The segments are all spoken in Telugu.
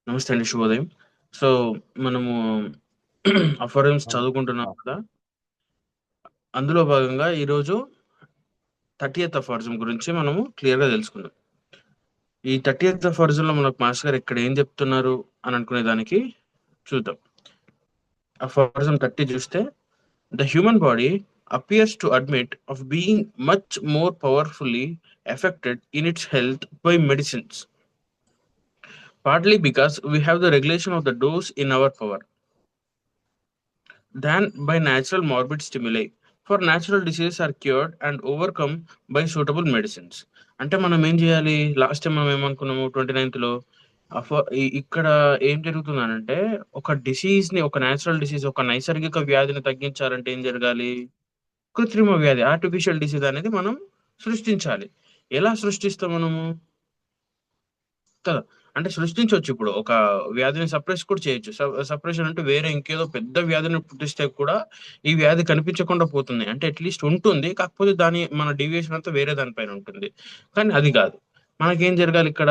నమస్తే అండి. శుభోదయం. సో, మనము అఫర్మ్స్ అవును. చదువుకుంటున్నాం ఆ! కదా! అందులో భాగంగా ఈరోజు 30థ్ అఫరిజం గురించి మనము క్లియర్‌గా తెలుసుకుందాం. ఈ 30థ్ అఫరిజంలో మనకు మాస్టర్ గారు ఇక్కడ ఏం చెప్తున్నారు అని అనుకునే దానికి చూద్దాం. అఫరిజం 30 చూస్తే the human body appears to admit of being much more powerfully affected in its health by medicines, partly because we have the regulation of the dose in our power than by natural morbid stimuli. For natural diseases are cured and overcome by suitable medicines. అంటే మనం ఏం చేయాలి? లాస్ట్ టైం మనం ఏమనుకున్నాము 29థ్‌లో ఇక్కడ ఏం జరుగుతుందనంటే ఒక డిసీజ్‌ని ఒక నేచురల్ డిసీజ్ ఒక నైసర్గిక వ్యాధిని తగ్గించాలంటే ఏం జరగాలి? కృత్రిమ వ్యాధి ఆర్టిఫిషియల్ డిసీజ్ అనేది మనం సృష్టించాలి. ఎలా సృష్టిస్తాం మనము? కదా! అంటే సృష్టించొచ్చు ఇప్పుడు. ఒక వ్యాధిని సప్రెస్ కూడా చేయొచ్చు. సప్రెషన్ అంటే వేరే ఇంకేదో పెద్ద వ్యాధిని పుట్టిస్తే కూడా ఈ వ్యాధి కనిపించకుండా పోతుంది. అంటే అట్‌లీస్ట్ ఉంటుంది. కాకపోతే దాని మన డీవియేషన్ అంతా వేరే దాని పైన ఉంటుంది. కానీ అది గాదు. మనకేం జరగాలిక్కడ?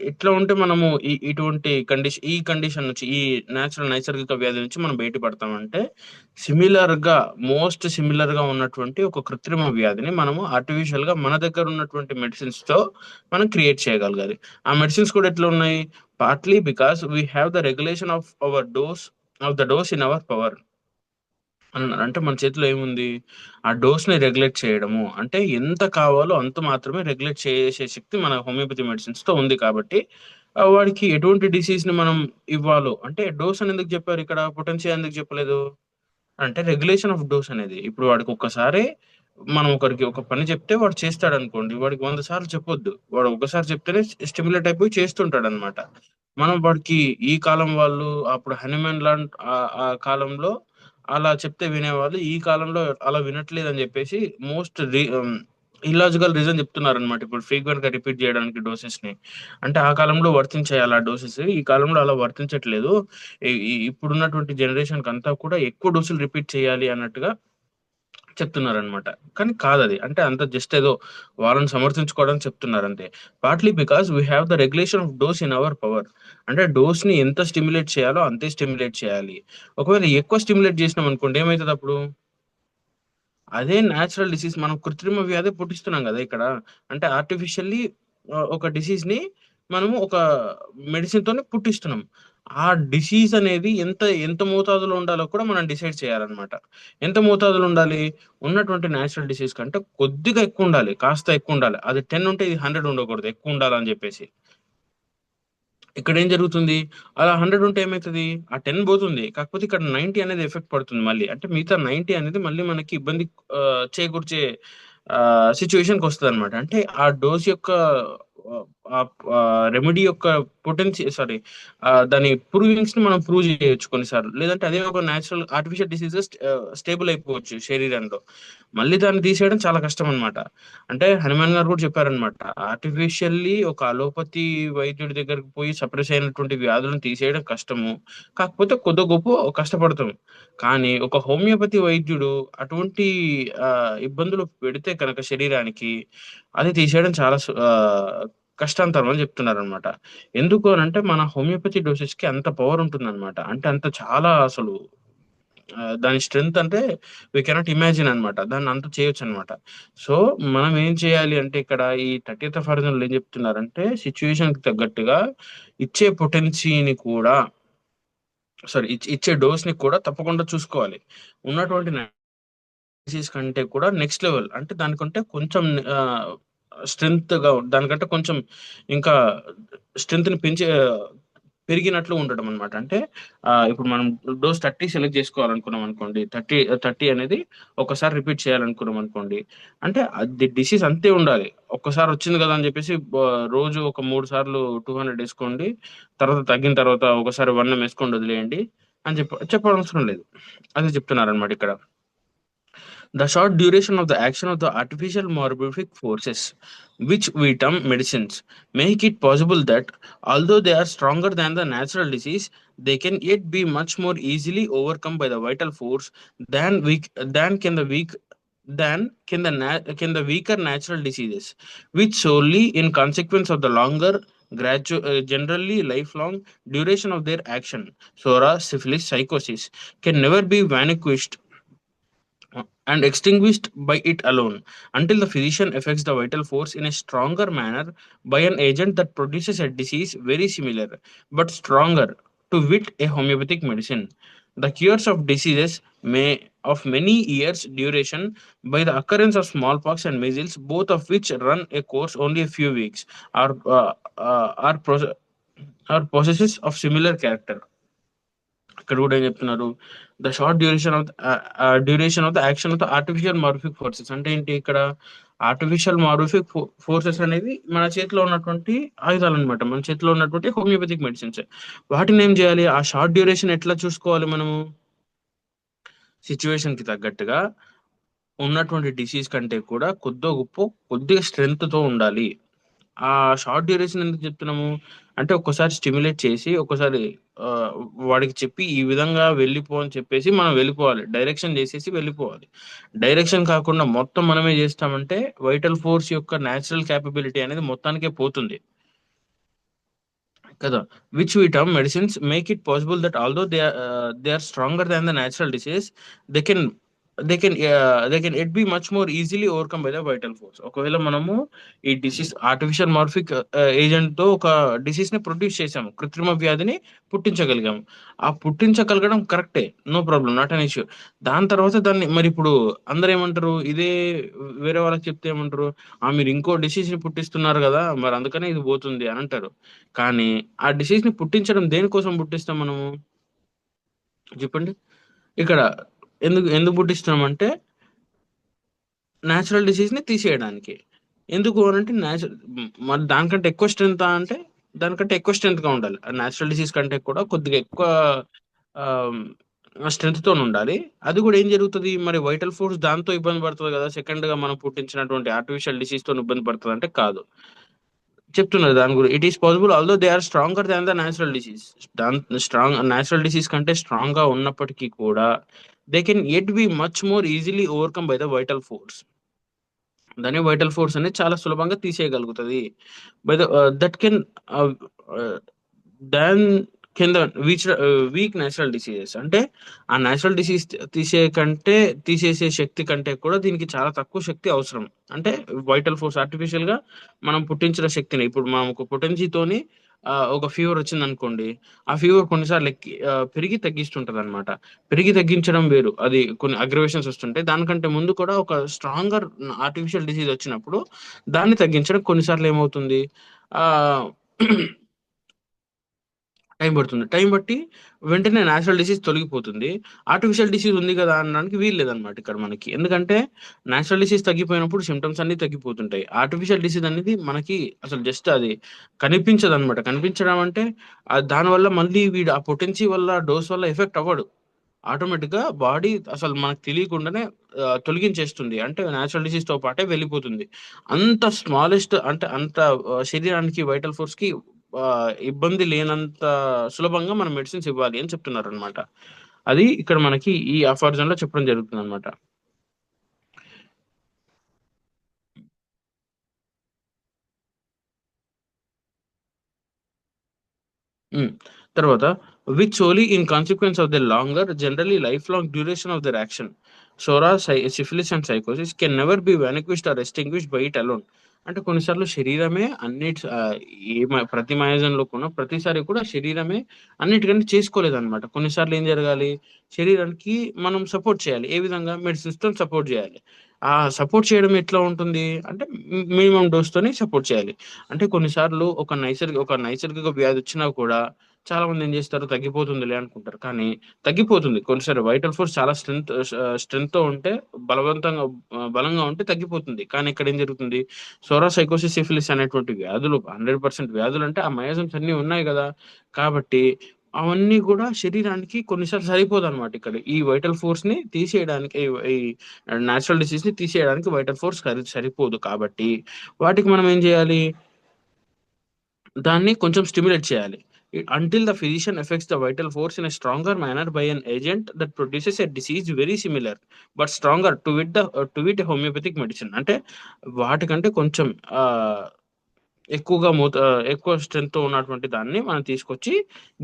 ఎట్లా ఉంటే మనము ఇటువంటి ఈ కండిషన్ నుంచి ఈ నైసర్గిక వ్యాధి నుంచి మనం బయట పడతామంటే సిమిలర్‌గా సిమిలర్‌గా ఉన్నటువంటి ఒక కృత్రిమ వ్యాధిని మనము ఆర్టిఫిషియల్‌గా మన దగ్గర ఉన్నటువంటి మెడిసిన్స్‌తో మనం క్రియేట్ చేయగలగాలి. ఆ మెడిసిన్స్ కూడా ఎట్లా ఉన్నాయి? Partly because we have the regulation of the dose in our power అన్నారు. అంటే మన చేతిలో ఏముంది? ఆ డోస్‌ని రెగ్యులేట్ చేయడము. అంటే ఎంత కావాలో అంత మాత్రమే రెగ్యులేట్ చేసే శక్తి మన హోమియోపతి మెడిసిన్స్‌తో ఉంది కాబట్టి వాడికి ఎటువంటి డిసీజ్‌ని మనం ఇవ్వాలో అంటే డోస్ అని ఎందుకు చెప్పారు ఇక్కడ? పొటెన్షియల్ ఎందుకు చెప్పలేదు? అంటే రెగ్యులేషన్ ఆఫ్ డోస్ అనేది. ఇప్పుడు వాడికి ఒక్కసారి మనం ఒకరికి ఒక పని చెప్తే వాడు చేస్తాడనుకోండి. వాడికి 100 సార్లు చెప్పొద్దు. వాడు ఒక్కసారి చెప్తేనే స్టిమ్యులేట్ అయిపోయి చేస్తుంటాడనమాట. మనం వాడికి ఈ కాలం వాళ్ళు అప్పుడు హనీమాన్ లాంట్ ఆ కాలంలో అలా చెప్తే వినేవాళ్ళు. ఈ కాలంలో అలా వినట్లేదని జెప్పేసి ఇల్లాజికల్ రీజన్ చెప్తున్నారనమాట. ఇప్పుడు ఫ్రీక్వెంట్‌గా రిపీట్ జేయడానికి డోసెస్‌ని. అంటే ఆ కాలంలో వర్తించాయి ఆ డోసెస్. ఈ కాలంలో అలా వర్తించట్లేదు. ఇప్పుడున్నటువంటి జనరేషన్‌కంతా కూడా ఎక్కువ డోసులు రిపీట్ చేయాలి అన్నట్టుగా చెప్తున్నారనమాట. కానీ కాదది. అంటే అంత జస్ట్ ఏదో వాళ్ళని సమర్థించుకోవడానికి చెప్తున్నారంతే. Partly because we have the regulation of dose in our power. అంటే డోస్‌ని ఎంత స్టిమ్యులేట్ చేయాలో అంతే స్టిమ్యులేట్ చేయాలి. ఒకవేళ ఎక్కువ స్టిమ్యులేట్ చేసినామనుకోండి ఏమైతదప్పుడు? అదే నేచురల్ డిసీజ్ మనం కృత్రిమ వ్యాధి పుట్టిస్తున్నాం గదా! ఇక్కడ. అంటే ఆర్టిఫిషియల్లీ ఒక డిసీజ్‌ని మనము ఒక మెడిసిన్‌తోనే పుట్టిస్తున్నాం. ఆ డిసీజ్ అనేది ఎంత మోతాదులో ఉండాలో కూడా మనం డిసైడ్ చేయాలన్నమాట. ఎంత మోతాదులో ఉండాలి? ఉన్నటువంటి నేచురల్ డిసీజ్ కంటే కొద్దిగా ఎక్కువుండాలి. కాస్త ఎక్కువుండాలి. అది 10 ఉంటే ఇది 100 ఉండకూడదు. ఎక్కువుండాలని జెప్పేసి. ఇక్కడేం జరుగుతుంది? అలా 100 ఉంటే ఏమైతది? ఆ 10 పోతుంది. కాకపోతే ఇక్కడ 90 అనేది ఎఫెక్ట్ పడుతుంది మళ్ళీ. అంటే మిగతా 90 అనేది మళ్ళీ మనకి ఇబ్బంది చేకూర్చే సిట్యుయేషన్‌కొస్తదనమాట. అంటే ఆ డోస్ యొక్క ఆహ్, ఆహ్, రెమెడీ యొక్క దాని ప్రూవింగ్స్‌ని మనం ప్రూవ్ చేయొచ్చు కొన్ని సార్లు. లేదంటే అదే ఒక నేచురల్ ఆర్టిఫిషియల్ డిసీజెస్ స్టేబుల్ అయిపోవచ్చు శరీరంలో. మళ్ళీ దాన్ని తీసేయడం చాలా కష్టమనమాట. అంటే హనుమాన్ గారు కూడా చెప్పారనమాట. ఆర్టిఫిషియల్లీ ఒక అలోపతి వైద్యుడి దగ్గరికి పోయి సప్రెస్ అయినటువంటి వ్యాధులను తీసేయడం కష్టము. కాకపోతే కొద్దో గొప్పో కష్టపడతాం. కానీ ఒక హోమియోపతి వైద్యుడు అటువంటి ఇబ్బందులు పెడితే కనుక శరీరానికి అది తీసేయడం కష్టాంతరం అని చెప్తున్నారనమాట. ఎందుకు అనంటే మన హోమియోపతి డోసెస్‌కి అంత పవర్ ఉంటుందనమాట. అంటే అంత చాలా అసలు దాని స్ట్రెంత్ అంటే వి కెనాట్ ఇమాజిన్ అనమాట. దాన్నంత చేయొచ్చనమాట. సో, మనం ఏం చేయాలి అంటే ఇక్కడ ఈ 30థ్ ఫర్జన్‌లో ఏం చెప్తున్నారంటే సిట్యుయేషన్‌కి తగ్గట్టుగా ఇచ్చే పొటెన్సీని కూడా ఇచ్చే డోస్‌ని కూడా తప్పకుండా చూసుకోవాలి. ఉన్నటువంటి డిసీజ్ కంటే కూడా నెక్స్ట్ లెవెల్ అంటే దానికంటే కొంచెం ఆహ్, దానికంటే కొంచెం ఇంకా స్ట్రెంగ్త్‌ని పెరిగినట్లు ఉండడం అన్నమాట. అంటే ఇప్పుడు మనం డోస్ 30 సెలెక్ట్ చేసుకోవాలనుకున్నాం అనుకోండి. 30 అనేది ఒక్కసారి రిపీట్ చేయాలనుకున్నామనుకోండి. అంటే అది డిసీజ్ అంతే ఉండాలి. ఒక్కసారి వచ్చింది కదా! అని చెప్పేసి రోజు ఒక 3 సార్లు 200 ఏసుకోండి. తర్వాత తగ్గిన తర్వాత ఒకసారి 1 ఏసుకోండి వదిలేయండి అని చెప్పనవసరం లేదు. అదే చెప్తున్నారన్నమాట ఇక్కడ. The short duration of the action of the artificial morbific forces, which we term medicines, make it possible that although they are stronger than the natural disease, they can yet be much more easily overcome by the vital force than weak than can the weak can the weaker natural diseases, which solely in consequence of the longer generally lifelong duration of their action. Sora, syphilis, psychosis can never be vanquished and extinguished by it alone until the physician affects the vital force in a stronger manner by an agent that produces a disease very similar but stronger, to wit, a homeopathic medicine. The cures of diseases may of many years duration by the occurrence of smallpox and measles, both of which run a course only a few weeks, are are processes of similar character. ఇక్కడ కూడా ఏం చెప్తున్నారు, the short duration of the action of the artificial morbific forces అంటే ఏంటి ఇక్కడ, ఆర్టిఫిషియల్ మారిఫిక్ ఫోర్సెస్ అనేవి మన చేతిలో ఉన్నటువంటి ఆయుధాలు అనమాట, మన చేతిలో ఉన్నటువంటి హోమియోపతిక్ మెడిసిన్స్. వాటిని ఏం చేయాలి, ఆ షార్ట్ డ్యూరేషన్ ఎట్లా చూసుకోవాలి మనము, సిచ్యువేషన్ కి తగ్గట్టుగా ఉన్నటువంటి డిసీజ్ కంటే కూడా కొద్దిగా స్ట్రెంగ్త్ తో ఉండాలి. ఆ షార్ట్ డ్యూరేషన్ ఎందుకు చెప్తున్నాము అంటే, ఒక్కోసారి స్టిమ్యులేట్ చేసి ఒక్కోసారి వాడికి చెప్పి ఈ విధంగా వెళ్ళిపో అని చెప్పేసి మనం వెళ్ళిపోవాలి, డైరెక్షన్ చేసేసి వెళ్ళిపోవాలి. డైరెక్షన్ కాకుండా మొత్తం మనమే చేస్తామంటే వైటల్ ఫోర్స్ యొక్క న్యాచురల్ క్యాపబిలిటీ అనేది మొత్తానికే పోతుంది కదా. Which we term medicines make it possible that although they are stronger than the natural disease, they can they can it be much more easily overcome by the vital force. ఒకవేళ మనము ఈ డిసీజ్ ఆర్టిఫిషియల్ మార్ఫిక్ ఏజెంట్ తో ఒక డిసీజ్ ని ప్రొడ్యూస్ చేసాము, కృత్రిమ వ్యాధిని పుట్టించగలిగాము. ఆ పుట్టించగలగడం కరెక్టే, no problem, not an issue. దాని తర్వాత దాన్ని మరి ఇప్పుడు అందరూ ఏమంటారు, ఇదే వేరే వాళ్ళకి చెప్తే ఏమంటారు, మీరు ఇంకో డిసీజ్ ని పుట్టిస్తున్నారు కదా, మరి అందుకనే ఇది పోతుంది అని అంటారు. కానీ ఆ డిసీజ్ ని పుట్టించడం దేనికోసం పుట్టిస్తాం మనము, చెప్పండి. ఇక్కడ ఎందుకు ఎందుకు పుట్టిస్తున్నాం అంటే, న్యాచురల్ డిసీజ్ ని తీసేయడానికి. ఎందుకు అని అంటే, మరి దానికంటే ఎక్కువ స్ట్రెంత్ అంటే దానికంటే ఎక్కువ స్ట్రెంత్ గా ఉండాలి. న్యాచురల్ డిసీజ్ కంటే కూడా కొద్దిగా ఎక్కువ స్ట్రెంత్ తో ఉండాలి. అది కూడా ఏం జరుగుతుంది మరి, వైటల్ ఫోర్స్ దాంతో ఇబ్బంది పడుతుంది కదా, సెకండ్ గా మనం పుట్టించినటువంటి ఆర్టిఫిషియల్ డిసీజ్ తో ఇబ్బంది పడుతుంది అంటే కాదు. చెప్తున్నారు దాని గురించి, it is possible although they are stronger than the natural disease. Strong natural disease కంటే స్ట్రాంగ్ గా ఉన్నప్పటికీ కూడా they can at be much more easily overcome by the vital force. దాని వైటల్ ఫోర్స్ అనేది చాలా సులభంగా తీసేయగలుగుతుంది. By the that can than కింద వీక్ నేచురల్ డిసీజెస్ అంటే, ఆ నేచురల్ డిసీజ్ తీసేసే శక్తి కంటే కూడా దీనికి చాలా తక్కువ శక్తి అవసరం. అంటే వైటల్ ఫోర్స్ ఆర్టిఫిషియల్ గా మనం పుట్టించిన శక్తిని, ఇప్పుడు మనం ఒక పొటెన్సీతోని ఒక ఫీవర్ వచ్చింది అనుకోండి, ఆ ఫీవర్ కొన్నిసార్లు పెరిగి తగ్గిస్తుంటది అనమాట. పెరిగి తగ్గించడం వేరు, అది కొన్ని అగ్రవేషన్స్ వస్తుంటాయి. దానికంటే ముందు కూడా ఒక స్ట్రాంగర్ ఆర్టిఫిషియల్ డిసీజ్ వచ్చినప్పుడు దాన్ని తగ్గించడం కొన్నిసార్లు ఏమవుతుంది, ఆ టైం పడుతుంది. టైం బట్టి వెంటనే నేచురల్ డిసీజ్ తొలగిపోతుంది. ఆర్టిఫిషియల్ డిసీజ్ ఉంది కదా అనడానికి వీలు లేదనమాట ఇక్కడ మనకి. ఎందుకంటే నేచురల్ డిసీజ్ తగ్గిపోయినప్పుడు సిమ్టమ్స్ అన్ని తగ్గిపోతుంటాయి. ఆర్టిఫిషియల్ డిసీజ్ అనేది మనకి అసలు జస్ట్ అది కనిపించదు అనమాట. కనిపించడం అంటే దానివల్ల మళ్ళీ వీడు ఆ పొటెన్సీ వల్ల డోస్ వల్ల ఎఫెక్ట్ అవ్వడు. ఆటోమేటిక్ గా బాడీ అసలు మనకు తెలియకుండానే తొలగించేస్తుంది. అంటే నేచురల్ డిసీజ్ తో పాటే వెళ్ళిపోతుంది. అంత స్మాలెస్ట్ అంటే అంత శరీరానికి వైటల్ ఫోర్స్ కి ఇబ్బంది లేనంత సులభంగా మనం మెడిసిన్స్ ఇవ్వాలి అని చెప్తున్నారు అనమాట. అది ఇక్కడ మనకి ఈ అఫార్జన్ లో చెప్పడం జరుగుతుంది అనమాట. తర్వాత which only in consequence of the longer generally life long duration of their action. Psora, syphilis and sycosis can never be vanquished or extinguished by it alone. అంటే కొన్నిసార్లు శరీరమే ప్రతి మాయాజంలో కూడా ప్రతిసారి కూడా శరీరమే అన్నిటికంటే చేసుకోలేదన్నమాట. కొన్నిసార్లు ఏం జరగాలి, శరీరానికి మనం సపోర్ట్ చేయాలి. ఏ విధంగా, మెడిసిన్స్ తో సపోర్ట్ చేయాలి. ఆ సపోర్ట్ చేయడం ఎట్లా ఉంటుంది అంటే, మినిమం డోస్ తోని సపోర్ట్ చేయాలి. అంటే కొన్నిసార్లు ఒక నైసర్గిక వ్యాధి వచ్చినా కూడా చాలా మంది ఏం చేస్తారు, తగ్గిపోతుందిలే అనుకుంటారు. కానీ తగ్గిపోతుంది. కొన్నిసార్లు వైటల్ ఫోర్స్ చాలా స్ట్రెంత్ తో ఉంటే, బలంగా ఉంటే తగ్గిపోతుంది. కానీ ఇక్కడ ఏం జరుగుతుంది, సోరా, సైకోసిస్, సిఫిలిస్ అనేటువంటి వ్యాధులు 100% వ్యాధులు అంటే ఆ మయాజమ్స్ అన్ని ఉన్నాయి కదా. కాబట్టి అవన్నీ కూడా శరీరానికి కొన్నిసార్లు సరిపోదు అనమాట. ఇక్కడ ఈ వైటల్ ఫోర్స్ ని తీసేయడానికి, ఈ నేచురల్ డిసీజ్ ని తీసేయడానికి వైటల్ ఫోర్స్ సరిపోదు. కాబట్టి వాటికి మనం ఏం చేయాలి, దాన్ని కొంచెం స్టిమ్యులేట్ చేయాలి. Until the physician affects the vital force in a stronger manner by an agent that produces a disease very similar but stronger, to wit a homeopathic medicine. అంటే వాటికంటే కొంచెం ఎక్కువ స్ట్రెంగ్త్ ఉన్నటువంటి దాన్ని మనం తీసుకొచ్చి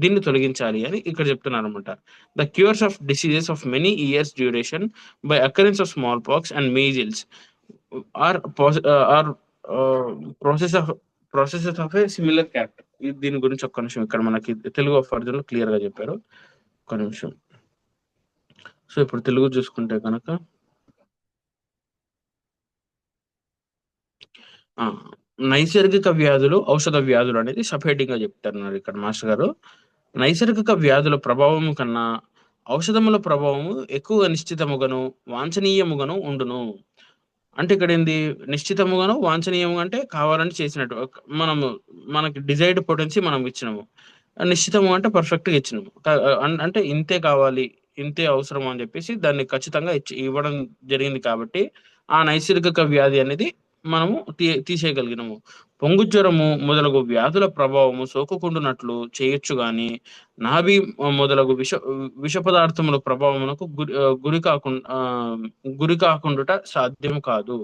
దీన్ని తొలగించాలి అని ఇక్కడ చెప్తున్నారు అనమాట. The cures of diseases of many years duration by occurrence of smallpox and measles or process of processes of a similar character. దీని గురించి ఒక్క నిమిషం, ఇక్కడ మనకి తెలుగు వర్జన్ లో క్లియర్ గా చెప్పారు. ఒక్క నిమిషం. సో ఇప్పుడు తెలుగు చూసుకుంటే కనుక ఆ, నైసర్గిక వ్యాధులు, ఔషధ వ్యాధులు అనేది సపరేటింగ్ గా చెప్తున్నారు ఇక్కడ మాస్టర్ గారు. నైసర్గిక వ్యాధుల ప్రభావము కన్నా ఔషధముల ప్రభావము ఎక్కువ నిశ్చితముగాను వాంఛనీయముగాను ఉండును. అంటే ఇక్కడ ఏంది, నిశ్చితముగాను వాంఛనీయము అంటే కావాలని చేసినట్టు మనము మనకి డిజైర్డ్ పొటెన్సీ మనం ఇచ్చినాము. నిశ్చితము అంటే పర్ఫెక్ట్ గా ఇచ్చినాము. అంటే ఇంతే కావాలి, ఇంతే అవసరం అని చెప్పేసి దాన్ని ఖచ్చితంగా ఇవ్వడం జరిగింది కాబట్టి ఆ నైసర్గిక వ్యాధి అనేది మనము తీసేయగలిగినము. పొంగు జ్వరము మొదలగు వ్యాధుల ప్రభావము సోకకుండునట్లు చేయొచ్చు గాని నాభి మొదలగు విష పదార్థముల ప్రభావమునకు గురి కాకుండుట సాధ్యం కాదు.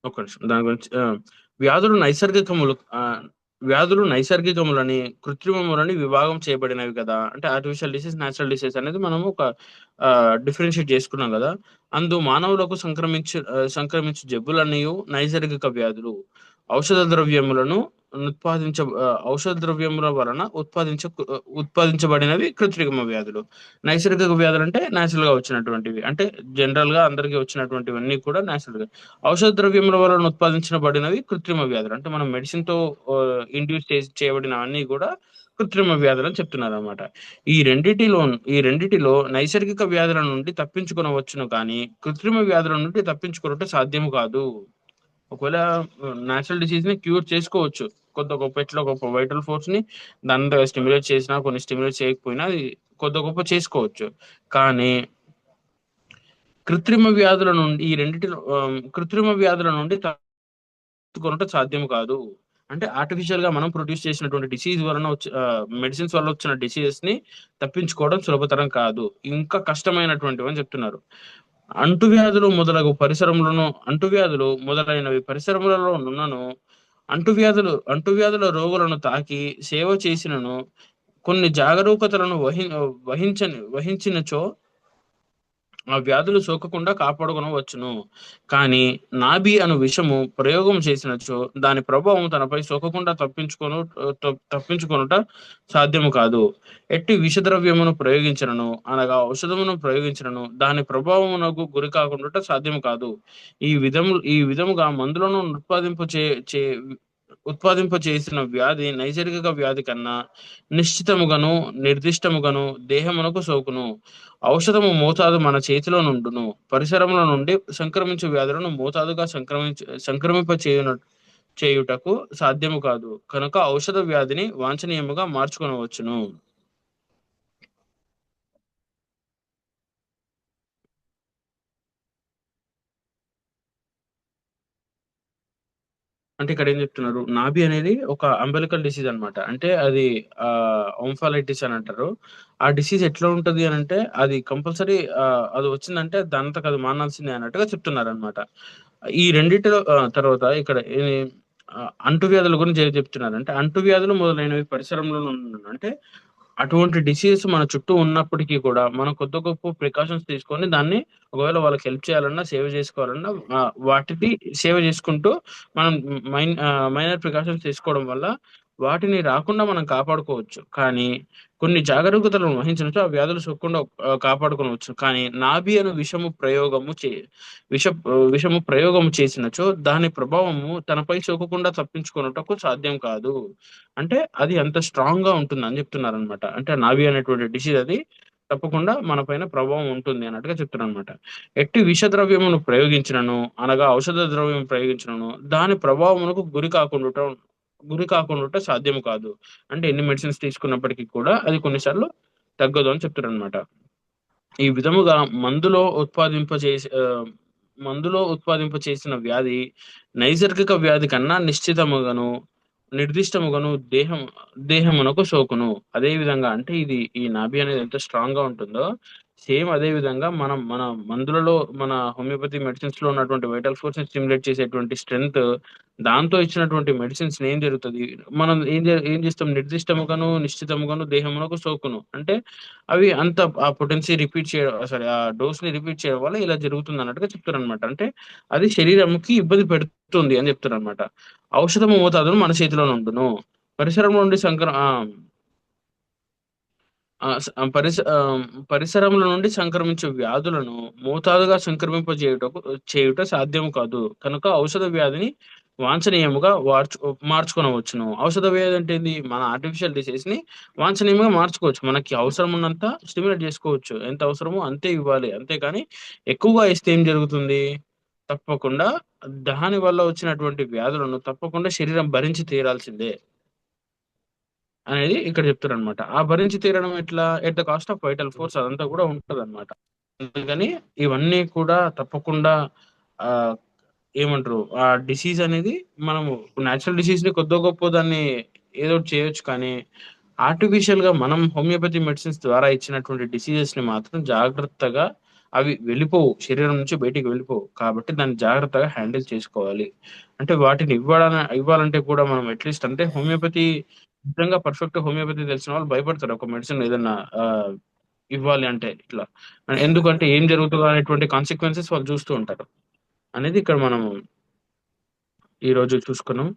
ఒక్క నిమిషం దాని గురించి. వ్యాధులు నైసర్గికములు వ్యాధులు నైసర్గికములని కృత్రిమములని విభాగం చేయబడినవి కదా. అంటే ఆర్టిఫిషియల్ డిసీజ్, న్యాచురల్ డిసీజ్ అనేది మనము ఒక డిఫరెన్షియేట్ చేసుకున్నాం కదా. మానవులకు సంక్రమించు జబ్బులన్నీ నైసర్గిక వ్యాధులు. ఔషధ ద్రవ్యములను ఔషధ ద్రవ్యముల వలన ఉత్పాదించబడినవి కృత్రిమ వ్యాధులు. నైసర్గిక వ్యాధులు అంటే నేచురల్ గా వచ్చినటువంటివి, అంటే జనరల్ గా అందరికీ వచ్చినటువంటివన్నీ కూడా నేచురల్. ఔషధ ద్రవ్యముల వలన ఉత్పాదించబడినవి కృత్రిమ వ్యాధులు. అంటే మనం మెడిసిన్ తో ఇండ్యూస్ చేయబడినవన్నీ కూడా కృత్రిమ వ్యాధులు అని చెప్తున్నారు అనమాట. ఈ రెండిటిలో నైసర్గిక వ్యాధుల నుండి తప్పించుకొనవచ్చును కానీ కృత్రిమ వ్యాధుల నుండి తప్పించుకున్నట్టు సాధ్యము కాదు. ఒకవేళ నేచురల్ డిసీజ్ ని క్యూర్ చేసుకోవచ్చు, కొద్ది గొప్ప ఎట్లా గొప్ప వైటల్ ఫోర్స్ ని దాని స్టిమ్యులేట్ చేసినా, కొన్ని స్టిమ్యులేట్ చేయకపోయినా అది కొద్ది గొప్ప చేసుకోవచ్చు. కానీ కృత్రిమ వ్యాధుల నుండి ఈ రెండిటిలో కృత్రిమ వ్యాధుల నుండి తట్టుకొనటం సాధ్యం కాదు. అంటే ఆర్టిఫిషియల్ గా మనం ప్రొడ్యూస్ చేసినటువంటి డిసీజ్ వలన మెడిసిన్స్ వల్ల వచ్చిన డిసీజెస్ ని తప్పించుకోవడం సులభతరం కాదు, ఇంకా కష్టమైనటువంటివి అని చెప్తున్నారు. అంటువ్యాధులు మొదలైనవి పరిసరములలో నున్నను అంటువ్యాధుల రోగులను తాకి సేవ చేసినను కొన్ని జాగరూకతలను వహించినచో ఆ వ్యాధులు సోకకుండా కాపాడుకొనవచ్చును. కానీ నాభి అను విషము ప్రయోగం చేసినచో దాని ప్రభావం తనపై సోకకుండా తప్పించుకొనుట సాధ్యము కాదు. ఎట్టి విషద్రవ్యమును ప్రయోగించినను అనగా ఔషధమును ప్రయోగించినను దాని ప్రభావమునకు గురి కాకుండా సాధ్యము కాదు. ఈ విధముగా మందులను ఉత్పాదింప చేసిన వ్యాధి నైసర్గిక వ్యాధి కన్నా నిశ్చితముగాను నిర్దిష్టముగాను దేహమునకు సోకును. ఔషధము మోతాదు మన చేతిలో నుండును. పరిసరముల నుండి సంక్రమించు వ్యాధులను మోతాదుగా సంక్రమింప చేయుటకు సాధ్యము కాదు కనుక ఔషధ వ్యాధిని వాంఛనీయముగా మార్చుకొనవచ్చును. అంటే ఇక్కడ ఏం చెప్తున్నారు, నాభి అనేది ఒక అంబెలికల్ డిసీజ్ అన్నమాట. అంటే అది ఒంఫాలైటిస్ అని అంటారు. ఆ డిసీజ్ ఎట్లా ఉంటది అని అంటే అది కంపల్సరీ అది వచ్చిందంటే దాంతో అది మానాల్సిందే అన్నట్టుగా చెప్తున్నారు అనమాట. ఈ రెండిటిలో తర్వాత ఇక్కడ అంటువ్యాధుల గురించి ఏం చెప్తున్నారు అంటే అంటువ్యాధులు మొదలైనవి పరిసరంలో అంటే అటువంటి డిసీజ్ మన చుట్టూ ఉన్నప్పటికీ కూడా మనం కొద్ది గొప్ప ప్రికాషన్స్ తీసుకొని దాన్ని ఒకవేళ వాళ్ళకి హెల్ప్ చేయాలన్నా, సేవ్ చేసుకోవాలన్నా వాటిని సేవ్ చేసుకుంటూ మనం మైనర్ ప్రికాషన్స్ తీసుకోవడం వల్ల వాటిని రాకుండా మనం కాపాడుకోవచ్చు. కానీ కొన్ని జాగరూకతలను వహించినచో ఆ వ్యాధులు సోకకుండా కాపాడుకోవచ్చు. కానీ నాభి అను విష విషము ప్రయోగము చేసినచో దాని ప్రభావము తనపై సోకకుండా తప్పించుకొనుటకు సాధ్యం కాదు. అంటే అది అంత స్ట్రాంగ్ గా ఉంటుంది అని చెప్తున్నారు అనమాట. అంటే నాభి అనేటువంటి డిసీజ్ అది తప్పకుండా మన పైన ప్రభావం ఉంటుంది అన్నట్టుగా చెప్తున్నారు అనమాట. ఎట్టి విష ద్రవ్యమును ప్రయోగించినను అనగా ఔషధ ద్రవ్యం ప్రయోగించినను దాని ప్రభావమునకు గురి కాకుండా సాధ్యము కాదు. అంటే ఎన్ని మెడిసిన్స్ తీసుకున్నప్పటికీ కూడా అది కొన్నిసార్లు తగ్గదు అని చెప్తారు అనమాట. ఈ విధముగా మందులో ఉత్పాదింప చేసి మందులో ఉత్పాదింప చేసిన వ్యాధి నైసర్గిక వ్యాధి కన్నా నిశ్చితముగాను నిర్దిష్టముగాను దేహమునకు సోకును. అదే విధంగా అంటే ఇది ఈ నాభి అనేది ఎంత స్ట్రాంగ్ గా ఉంటుందో సేమ్ అదే విధంగా మన మందులలో మన హోమియోపతి మెడిసిన్స్ లో ఉన్నటువంటి వైటల్ ఫోర్స్ ని స్టిమ్యులేట్ చేసేటువంటి స్ట్రెంగ్త్ దాంతో ఇచ్చినటువంటి మెడిసిన్స్ ఏం జరుగుతుంది, మనం ఏం చేస్తాం, నిర్దిష్టముగాను నిశ్చితముగాను దేహమునకు సోకును అంటే అవి అంత ఆ పొటెన్సీ రిపీట్ చేయడం, సారీ ఆ డోస్ ని రిపీట్ చేయడం వల్ల ఇలా జరుగుతుంది అన్నట్టుగా చెప్తారు అనమాట. అంటే అది శరీరంకి ఇబ్బంది పెడుతుంది అని చెప్తారు అనమాట. ఔషధము మోతాదును మన చేతిలోనే ఉండును. పరిసరం నుండి ఆ, స- ఆ, పరిస ఆ, పరిసరముల నుండి సంక్రమించే వ్యాధులను మోతాదుగా చేయుట సాధ్యము కాదు. కనుక ఔషధ వ్యాధిని వాంఛనీయముగా మార్చుకొనవచ్చును. ఔషధ వ్యాధి అంటే ఏంది? మన ఆర్టిఫిషియల్ డిసీజ్ ని వాంఛనీయంగా మార్చుకోవచ్చు. మనకి అవసరం ఉన్నంత స్టిమ్యులేట్ చేసుకోవచ్చు. ఎంత అవసరమో అంతే ఇవ్వాలి. అంతేకాని ఎక్కువగా ఇస్తే ఏం జరుగుతుంది? తప్పకుండా దాని వల్ల వచ్చినటువంటి వ్యాధులను తప్పకుండా శరీరం భరించి తీరాల్సిందే అనేది ఇక్కడ చెప్తారనమాట. ఆ భరించి తీరడం ఎట్లా? At the cost of vital force అదంతా కూడా ఉంటదన్నమాట. అందుకని ఇవన్నీ కూడా తప్పకుండా ఆ ఏమంటారు, ఆ డిసీజ్ అనేది మనము నేచురల్ డిసీజ్ ని కొద్దో గొప్ప దాన్ని ఏదో ఒకటి చేయొచ్చు, కానీ ఆర్టిఫిషియల్ గా మనం హోమియోపతి మెడిసిన్స్ ద్వారా ఇచ్చినటువంటి డిసీజెస్ ని మాత్రం జాగ్రత్తగా అవి వెళ్ళిపోవు, శరీరం నుంచి బయటికి వెళ్ళిపోవు. కాబట్టి దాన్ని జాగ్రత్తగా హ్యాండిల్ చేసుకోవాలి. అంటే వాటిని ఇవ్వాలంటే కూడా మనం అట్లీస్ట్ అంటే హోమియోపతి నిజంగా పర్ఫెక్ట్ హోమియోపతి తెలిసిన వాళ్ళు భయపడతారు ఒక మెడిసిన్ ఏదన్నా ఇవ్వాలి అంటే ఇట్లా. ఎందుకంటే ఏం జరుగుతుందో అనేటువంటి కాన్సిక్వెన్సెస్ వాళ్ళు చూస్తూ ఉంటారు అనేది ఇక్కడ మనం ఈ రోజు చూసుకున్నాం.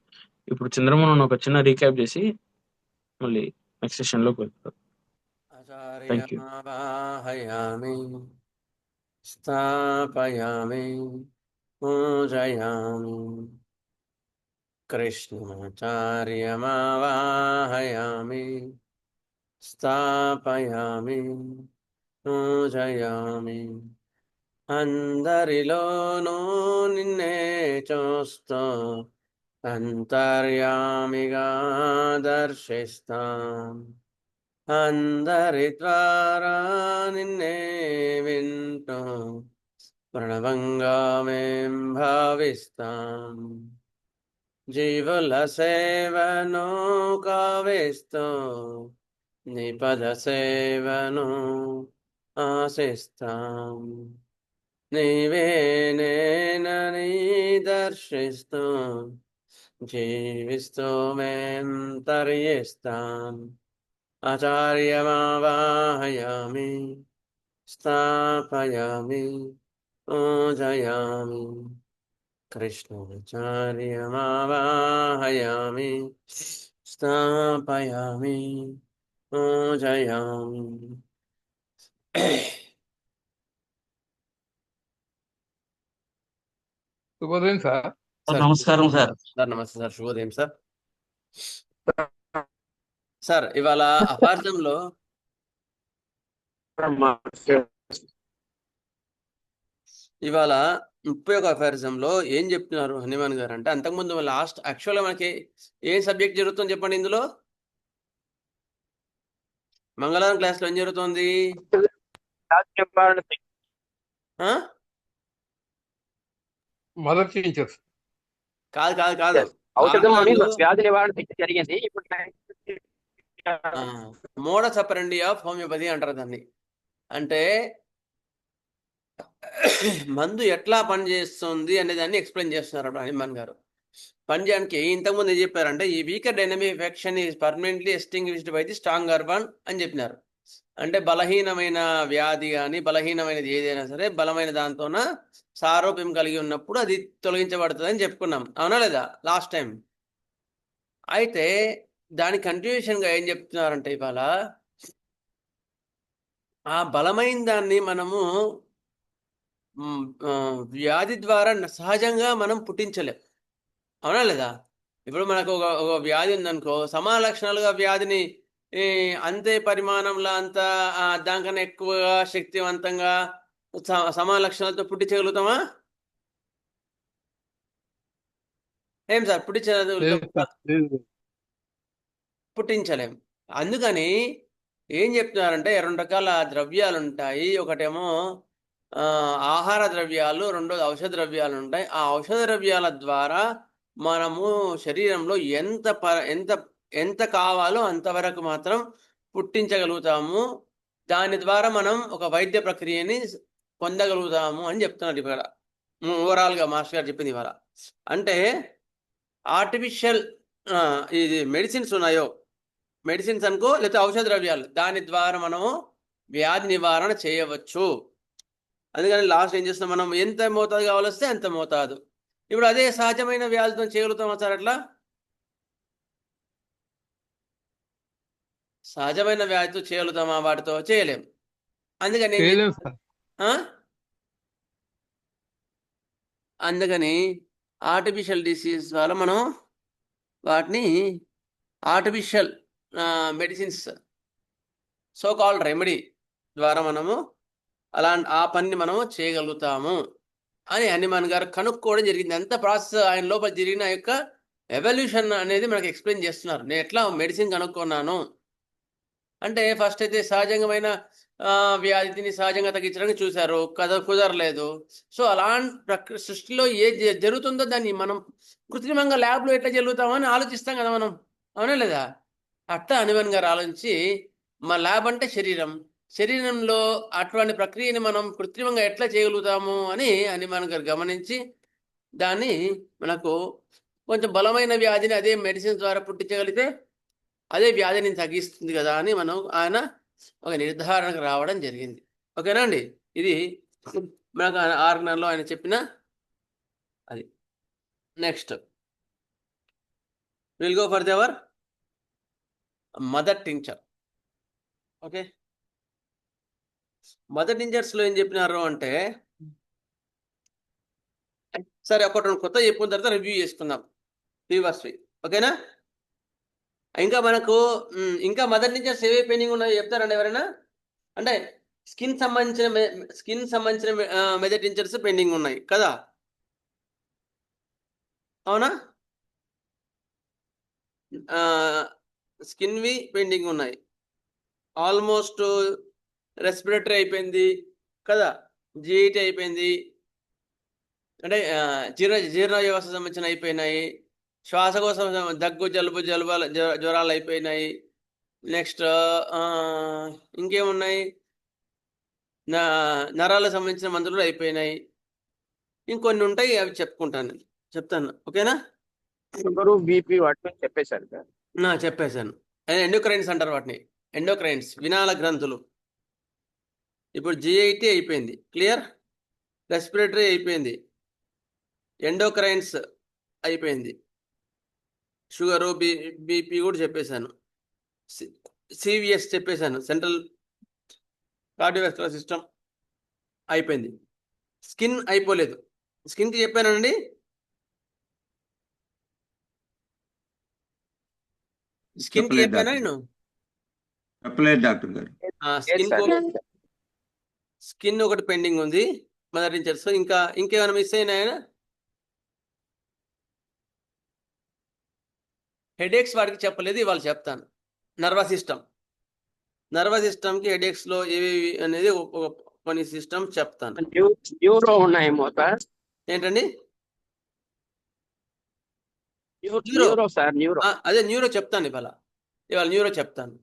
ఇప్పుడు చంద్రమోహన్ ఒక చిన్న రీక్యాప్ చేసి మళ్ళీ నెక్స్ట్ సెషన్ లోకి వెళ్తాం. Thank you. ఆచార్యమావాహయామి స్థాపయామి పూజయామి. కృష్ణాచార్యమావాహయామి స్థాపయామి పూజయామి. అందరిలోనూ నిన్నే చూస్తూ అంతర్యామిగా దర్శిస్తాం. అందరి ద్వారా నిన్నే వింటూ ప్రణవంగా మేం భావిస్తాం. జీవుల సేవను కావిస్తూ నిపద సేవను ఆశిస్తాం. నీవే నేనని దర్శిస్తూ జీవిస్తూ మేం తరిస్తాం. ఆచార్యమావాహయామి స్థాపయామి పూజయామి. కృష్ణాచార్యమావాహయామి స్థాపయామి పూజయామి. శుభోదయం సార్. నమస్కారం సార్. సార్ నమస్తే సార్, శుభోదయం సార్. సార్ ఇవాళ అపార్థంలో ఇవాళ 31 అపార్థంలో ఏం చెప్తున్నారు హనుమాన్ గారు అంటే, అంతకుముందు లాస్ట్ యాక్చువల్గా మనకి ఏం సబ్జెక్ట్ జరుగుతుంది చెప్పండి. ఇందులో మంగళవారం క్లాస్ లో ఏం జరుగుతుంది? మదర్ టీచర్స్ కాదు కాదు కాదు, వ్యాధి నివారణ జరిగింది. ఇప్పుడు మోడస్ ఆపరెండి ఆఫ్ హోమియోపతి అంటారు దాన్ని. అంటే మందు ఎట్లా పనిచేస్తుంది అనే దాన్ని ఎక్స్ప్లెయిన్ చేస్తున్నారు హనుమాన్ గారు. పనిచేయడానికి ఇంతకుముందు ఏం చెప్పారంటే, ఈ weaker dynamic affection is permanently extinguished by the strong carbon అని చెప్పినారు. అంటే బలహీనమైన వ్యాధి కానీ బలహీనమైనది ఏదైనా సరే బలమైన దాంతోన సారూప్యం కలిగి ఉన్నప్పుడు అది తొలగించబడుతుంది అని చెప్పుకున్నాం, అవునా లేదా లాస్ట్ టైం? అయితే దాని కంటిన్యూషన్గా ఏం చెప్తున్నారంటే, ఇవాళ ఆ బలమైన దాన్ని మనము వ్యాధి ద్వారా సహజంగా మనం పుట్టించలేం, అవునా లేదా? ఇప్పుడు మనకు ఒక వ్యాధి ఉందనుకో, సమాన లక్షణాలుగా వ్యాధిని అంతే పరిమాణంలో అంత దానికన్నా ఎక్కువగా శక్తివంతంగా సమాన లక్షణాలతో పుట్టించగలుగుతామా? ఏం సార్ పుట్టించలేం. అందుకని ఏం చెప్తున్నారంటే, 2 రకాల ద్రవ్యాలు ఉంటాయి. ఒకటేమో ఆహార ద్రవ్యాలు, రెండోది ఔషధ ద్రవ్యాలు ఉంటాయి. ఆ ఔషధ ద్రవ్యాల ద్వారా మనము శరీరంలో ఎంత ఎంత కావాలో అంతవరకు మాత్రం పుట్టించగలుగుతాము. దాని ద్వారా మనం ఒక వైద్య ప్రక్రియని పొందగలుగుతాము అని చెప్తున్నారు ఇవాళ. ఓవరాల్‌గా మాస్టర్ గారు చెప్పింది ఇవాళ. అంటే ఆర్టిఫిషియల్ ఇది మెడిసిన్స్ ఉన్నాయో, మెడిసిన్స్ అనుకో లేకపోతే ఔషధ ద్రవ్యాలు, దాని ద్వారా మనము వ్యాధి నివారణ చేయవచ్చు. అందుకని లాస్ట్ ఏం చేస్తున్నాం, మనం ఎంత మోతాదు కావాలొస్తే అంత మోతాదు. ఇప్పుడు అదే సహజమైన వ్యాధితో చేయగలుగుతామా సార్ అట్లా? సహజమైన వ్యాధితో చేయగలుగుతామా వాటితో? చేయలేం. అందుకని ఏం చేయలేం చేస్తాం? సార్. ఆ? అందుకని ఆర్టిఫిషియల్ డిసీజ్ వల్ల మనం వాటిని artificial medicines, so called remedy ద్వారా మనము ఆ పనిని మనము చేయగలుగుతాము అని హనుమాన్ గారు కనుక్కోవడం జరిగింది. అంత ప్రాసెస్ ఆయన లోపల జరిగిన యొక్క ఎవల్యూషన్ అనేది మనకు ఎక్స్ప్లెయిన్ చేస్తున్నారు. నేను ఎట్లా మెడిసిన్ కనుక్కున్నాను అంటే, ఫస్ట్ అయితే సహజంగమైన వ్యాధిని సహజంగా తగ్గించడానికి చూశారు, కుదరలేదు. సో అలాంటి సృష్టిలో జరుగుతుందో దాన్ని మనం కృత్రిమంగా ల్యాబ్లో ఎట్లా జరుగుతామని ఆలోచిస్తాం కదా మనం, అవునా లేదా? అట్లా హనుమాన్ గారు ఆలోచించి, మా ల్యాబ్ అంటే శరీరంలో అటువంటి ప్రక్రియని మనం కృత్రిమంగా ఎట్లా చేయగలుగుతాము అని హనుమాన్ గారు గమనించి, దాన్ని మనకు కొంచెం బలమైన వ్యాధిని అదే మెడిసిన్ ద్వారా పుట్టించగలిగితే అదే వ్యాధిని తగ్గిస్తుంది కదా అని ఆయన ఒక నిర్ధారణకు రావడం జరిగింది. ఓకేనా అండి? ఇది మనకు 6 నెలల్లో ఆయన చెప్పిన అది. Next will go for the other mother tincture. Okay, mother టించర్స్లో ఏం చెప్పినారు అంటే, సరే ఒకటి కొత్త చెప్పిన తర్వాత రివ్యూ చేసుకుందాం ప్రీవియస్వి. ఓకేనా? ఇంకా మనకు ఇంకా మదర్ టించర్స్ ఏవే పెండింగ్ ఉన్నాయో చెప్తారండి ఎవరైనా? అంటే స్కిన్ సంబంధించిన మెదర్ టించర్స్ పెండింగ్ ఉన్నాయి కదా, అవునా? స్కిన్వి పెండింగ్ ఉన్నాయి. ఆల్మోస్ట్ రెస్పిరేటరీ అయిపోయింది కదా, జిఐటి అయిపోయింది, అంటే జీర్ణ వ్యవస్థ సంబంధించిన అయిపోయినాయి, శ్వాసకోశ దగ్గు జ్వరాలు అయిపోయినాయి. నెక్స్ట్ ఇంకేమున్నాయి, నరాలకు సంబంధించిన మందులు అయిపోయినాయి. ఇంకొన్ని ఉంటాయి, అవి చెప్తాను. ఓకేనా? షుగరు బీపీ వాటి చెప్పేశారు సార్. చెప్పేశాను. ఎండోక్రైన్స్ అంటారు వాటిని, ఎండోక్రైన్స్ వినాల గ్రంథులు. ఇప్పుడు జిఐటి అయిపోయింది, క్లియర్. రెస్పిరేటరీ అయిపోయింది, ఎండోక్రైన్స్ అయిపోయింది, షుగరు బీపీ కూడా చెప్పేశాను, సివిఎస్ చెప్పేశాను, సెంట్రల్ కార్డియోవాస్కులర్ సిస్టమ్ అయిపోయింది. స్కిన్ అయిపోలేదు. స్కిన్కి చెప్పానండి, స్కిన్కి చెప్పానా నేను? చెప్పలేదు డాక్టర్ గారు. స్కిన్ ఒకటి పెండింగ్ ఉంది మదర్ టించర్స్. ఇంకేమైనా మిస్ అయినాయనా? హెడేక్స్ వాడికి చెప్పలేదు, ఇవాళ చెప్తాను. నర్వస్ సిస్టమ్కి హెడేక్స్లో ఏవేవి అనేది కొన్ని సిస్టమ్ చెప్తాను. న్యూరో ఉన్నాయేమో సార్. ఏంటండి? Neuro sir, neuro. అదే న్యూరో చెప్తాను ఇవాళ న్యూరో చెప్తాను.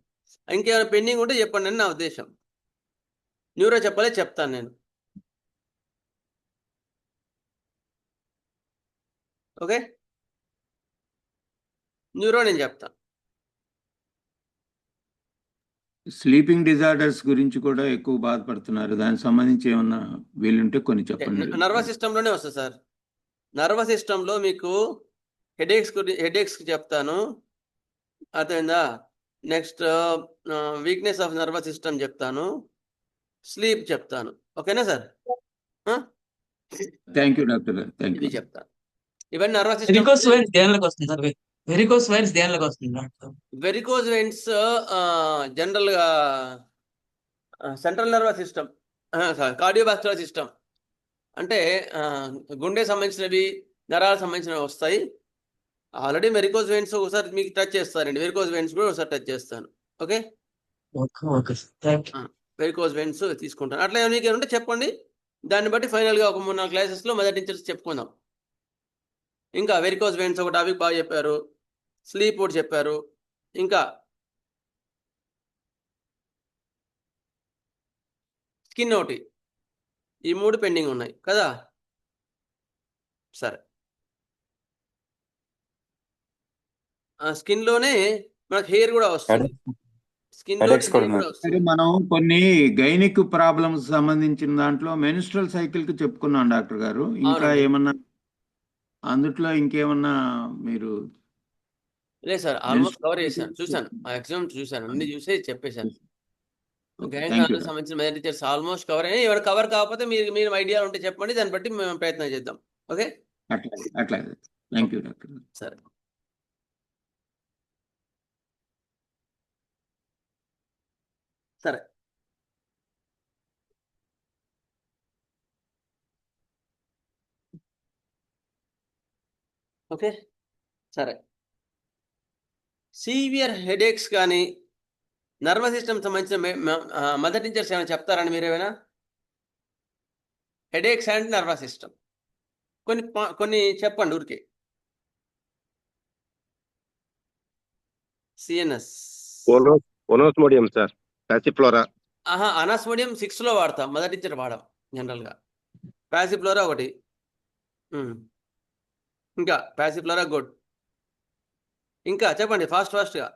ఇంకేమైనా పెండింగ్ ఉంటే చెప్పండి అని నా ఉద్దేశం. న్యూరో చెప్తాను నేను. ఓకే, న్యూరో నేను చెప్తాను. స్లీపింగ్ డిజార్డర్స్ గురించి కూడా ఎక్కువ బాధపడుతున్నారు, దానికి సంబంధించి ఏమన్నా వీలుంటే కొన్ని చెప్పండి. నర్వస్ సిస్టంలోనే వస్తుంది సార్. నర్వస్ సిస్టంలో మీకు హెడేక్స్కి చెప్తాను, అర్థమైందా? Next weakness of nervous system చెప్తాను, స్లీప్ చెప్తాను. ఓకేనా సార్? థ్యాంక్ యూ డాక్టర్ గారు, థ్యాంక్ యూ. ఇది చెప్తాను. ఇవన్నీ నర్వస్ సిస్టమ్. వెరికోస్ వెయిన్స్ దేనిలోకి వస్తుంది సార్? వెరికోస్ వెయిన్స్ దేనిలోకి వస్తుంది? వెరికోస్ వెయిన్స్ జనరల్ గా central nervous system, cardiovascular system అంటే గుండె సంబంధించినవి, నరాలకు సంబంధించినవి వస్తాయి. ఆల్రెడీ వెరికోస్ వెయిన్స్ ఒకసారి మీకు టచ్ చేస్తారండి, వెరికోస్ వెయిన్స్ కూడా ఒకసారి టచ్ చేస్తాను. Okay, okay sir, thank you. Varicose veins తీసుకుంటాను. అట్లా మీకు ఉంటే చెప్పండి, దాన్ని బట్టి ఫైనల్గా ఒక 3-4 క్లాసెస్లో మదర్ టీచర్స్ చెప్పుకుందాం. ఇంకా వెరికోస్ వెయిన్స్ ఒక టాపిక్ బాగా చెప్పారు, స్లీప్ ఒకటి చెప్పారు, ఇంకా స్కిన్ ఒకటి, ఈ 3 పెండింగ్ ఉన్నాయి కదా. సరే, స్కిన్లోనే మనకు హెయిర్ కూడా వస్తుంది, స్కిన్లోనే హెడేక్స్ కూడా హెయిర్ కూడా ఉన్నాయి. సరే, వస్తుంది. మనం కొన్ని గైనిక్ ప్రాబ్లమ్స్ సంబంధించిన దాంట్లో మెన్స్ట్రల్ సైకిల్ కి చెప్పుకున్నాం డాక్టర్ గారు. ఇంకా అవునండి. ఏమన్నా అందుట్లో ఇంకేమన్నా మీరు లేదు సార్, ఆల్మోస్ట్ కవర్ చేశాను, చూశాను, ఆ ఎగ్జామ్ చూశాను, అన్ని చూసే చెప్పేశాను. గైనకాలజీకి సంబంధించిన మెదర్ టీచర్స్ ఆల్మోస్ట్ కవర్ అయ్యి, ఎవరు కవర్ కాకపోతే మీరు ఐడియా ఉంటే చెప్పండి, దాన్ని బట్టి మేము ప్రయత్నం చేద్దాం. ఓకే, అట్లాగే. థ్యాంక్ యూ డాక్టర్ గారు. సరే. సరే, ఓకే, సరే. సీవియర్ హెడేక్స్ కానీ నర్వస్ సిస్టమ్ సంబంధించిన మదర్ టీచర్స్ ఏమైనా చెప్తారండి మీరు ఏమైనా? హెడేక్స్ అండ్ నర్వస్ సిస్టమ్ కొన్ని చెప్పండి ఊరికే. CNS ఓనోస్మోడియం sir, ప్యాసిఫ్లోరా. అనాస్మోడియం 6లో వాడతాం, మదర్ టీచర్ వాడాం జనరల్గా. ప్యాసిఫ్లోరా ఒకటి, ఇంకా ప్యాసిఫ్లోరా గుడ్. ఇంకా చెప్పండి ఫాస్ట్గా.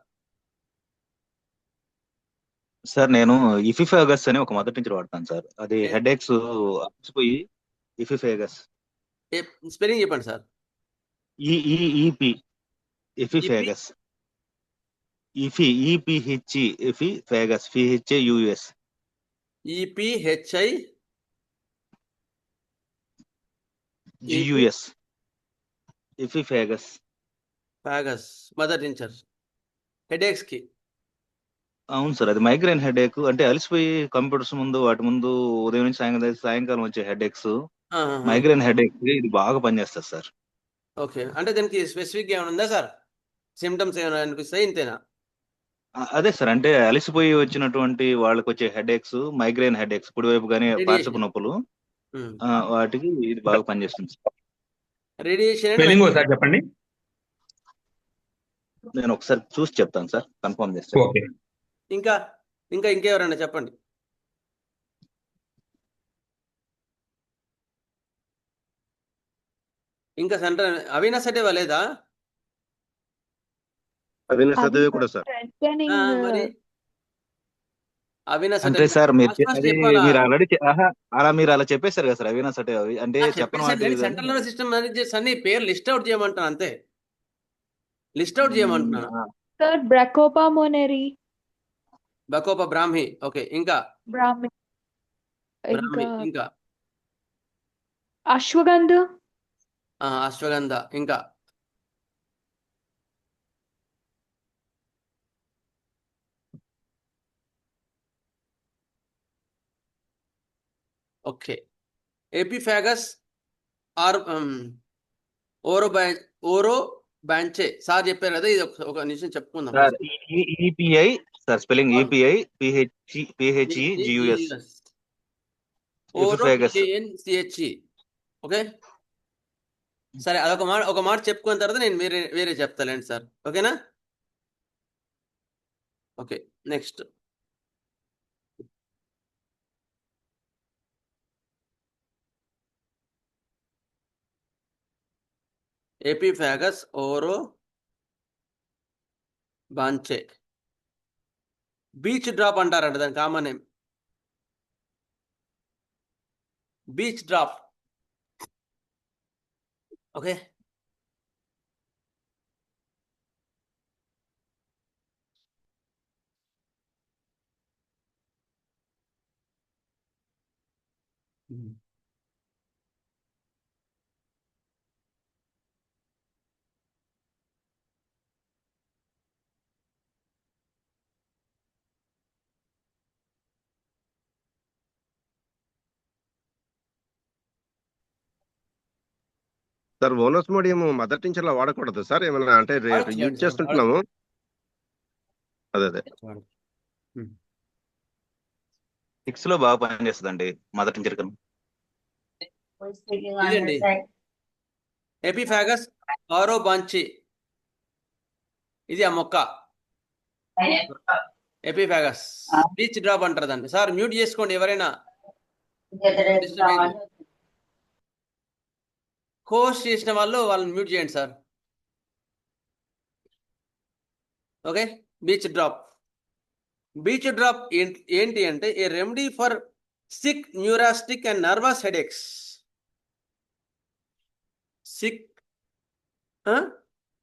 సార్ నేను ఇఫిఫాగస్ అని ఒక మదర్ టీచర్ వాడతాను సార్. అది హెడేక్స్ అలసిపోయి ఇఫిఫాగస్. స్పెల్లింగ్ చెప్పండి సార్. ఈఈఈపి ఇఫిఫాగస్. ఈపిహెచ్ఈ ఇఫిఫాగస్, పిహెచ్ఏయుఎస్. ఈపిహెచ్ఐ జియుఎస్ ఇఫిఫాగస్. ఫాగస్ మదర్ టీచర్ హెడేక్స్ కి. అవును సార్, అది మైగ్రేన్ హెడేక్. అంటే అలసిపోయి కంప్యూటర్స్ ముందు వాటి ముందు ఉదయం నుంచి సాయంకాలం వచ్చే హెడేక్స్, మైగ్రేన్ హెడేక్ ఇది బాగా పనిచేస్తుంది సార్. ఓకే, అంటే దానికి స్పెసిఫిక్ ఏమైనా ఉందా సార్? సిమ్టమ్స్ ఏమైనా అనిపిస్తాయి, ఇంతేనా? అదే సార్, అంటే అలసిపోయి వచ్చినటువంటి వాళ్ళకి వచ్చే హెడేక్స్, మైగ్రేన్ హెడేక్స్, కుడివైపు కానీ పార్శ్వపు నొప్పులు, వాటికి ఇది బాగా పనిచేస్తుంది సార్. రేడియేషన్ స్పెల్లింగ్ ఒకసారి చెప్పండి. నేను ఒకసారి చూసి చెప్తాను సార్, కన్ఫర్మ్ చేస్తాను. ఓకే. ఇంకెవరైనా చెప్పండి. ఇంకా సెంటర్ అవినాశ్ అంటే లేదా? అవినాశ్ సదవే కూడా సార్. మరి అవినాశ్ అంటే సార్ మీరు అలా చెప్పేశారు కదా సార్, అవినాశ్ అంటే అంటే చెప్పండి. సెంట్రల్ నర్వస్ సిస్టమ్ మేనేజర్స్ అన్ని పేరు లిస్ట్ అవుట్ చేయమంటాను, అంతే. List out చేయమంటున్నాను. సార్ బ్రాకోపా మోనెరీ, బకోపా బ్రాహ్మి. ఓకే, ఇంకా బ్రాహ్మి, ఇంకా అశ్వగంధ, అశ్వగంధ, ఇంకా ఓకే. ఎపిఫాగస్ ఆర్ ఓరో బ్యాంచే సార్ చెప్పారు కదా, ఇది ఒక నిమిషం చెప్పుకుందాం. ఈపిఐ సార్, స్పెల్లింగ్ ఈపిఐ పిహెచ్ఈజియుఎస్ ఓరోఎన్సిహెచ్ఈ. ఓకే, సరే, ఒక మాట చెప్పుకున్న తర్వాత నేను వేరే చెప్తాలేండి సార్, ఓకేనా? Okay, next ఎపిఫాగస్ ఓరో బాంచే. బీచ్ డ్రాప్ అంటారంట దాని common name, beach drop. Okay, sir ఓనోస్మోడియం mother teacher లో వాడకూడదు సార్, ఏమన్నా అంటే యూజ్ చేస్తుంటున్నాము. అదే 6లో బాగా పనిచేస్తుందండి మదర్ టీచర్ కన్నా. ఇదండి ఎపిఫాగస్ ఆరోబాంచి, ఇది ఆ మొక్క ఎపిఫాగస్ బీచ్ డ్రాప్ అంటారు దాన్ని. సార్ మ్యూట్ చేసుకోండి ఎవరైనా. కోర్స్ చేసిన వాళ్ళని మ్యూట్ చేయండి సార్. ఓకే, బీచ్ డ్రాప్ ఏంటి అంటే a remedy for sick neurasthenic and nervous headaches. Sick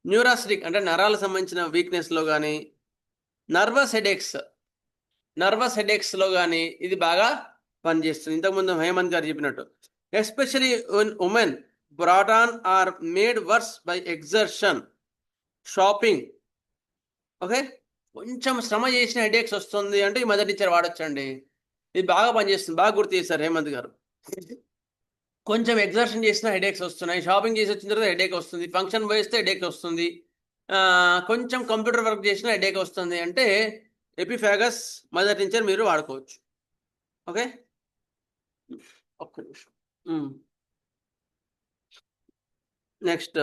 neurasthenic అంటే నరాలకు సంబంధించిన వీక్నెస్లో కానీ, నర్వస్ హెడేక్స్లో కానీ ఇది బాగా పనిచేస్తుంది. ఇంతకుముందు హేమంత్ గారు చెప్పినట్టు, especially women brought on or made worse by exertion, shopping. Okay, కొంచెం శ్రమ చేసిన హెడేక్స్ వస్తుంది అంటే ఈ మదర్ టీచర్ వాడొచ్చండి. ఇది బాగా పనిచేస్తుంది. బాగా గుర్తు చేశారు హేమంత్ గారు. కొంచెం ఎగ్జర్షన్ చేసిన హెడేక్స్ వస్తున్నాయి, షాపింగ్ చేసి వచ్చిన తర్వాత హెడేక్ వస్తుంది, ఫంక్షన్ పోయిస్తే హెడేక్ వస్తుంది, కొంచెం కంప్యూటర్ వర్క్ చేసిన హెడేక్ వస్తుంది అంటే ఎపిఫాగస్ మదర్ టీచర్ మీరు వాడుకోవచ్చు. ఓకే, ఒక్క నిమిషం. Next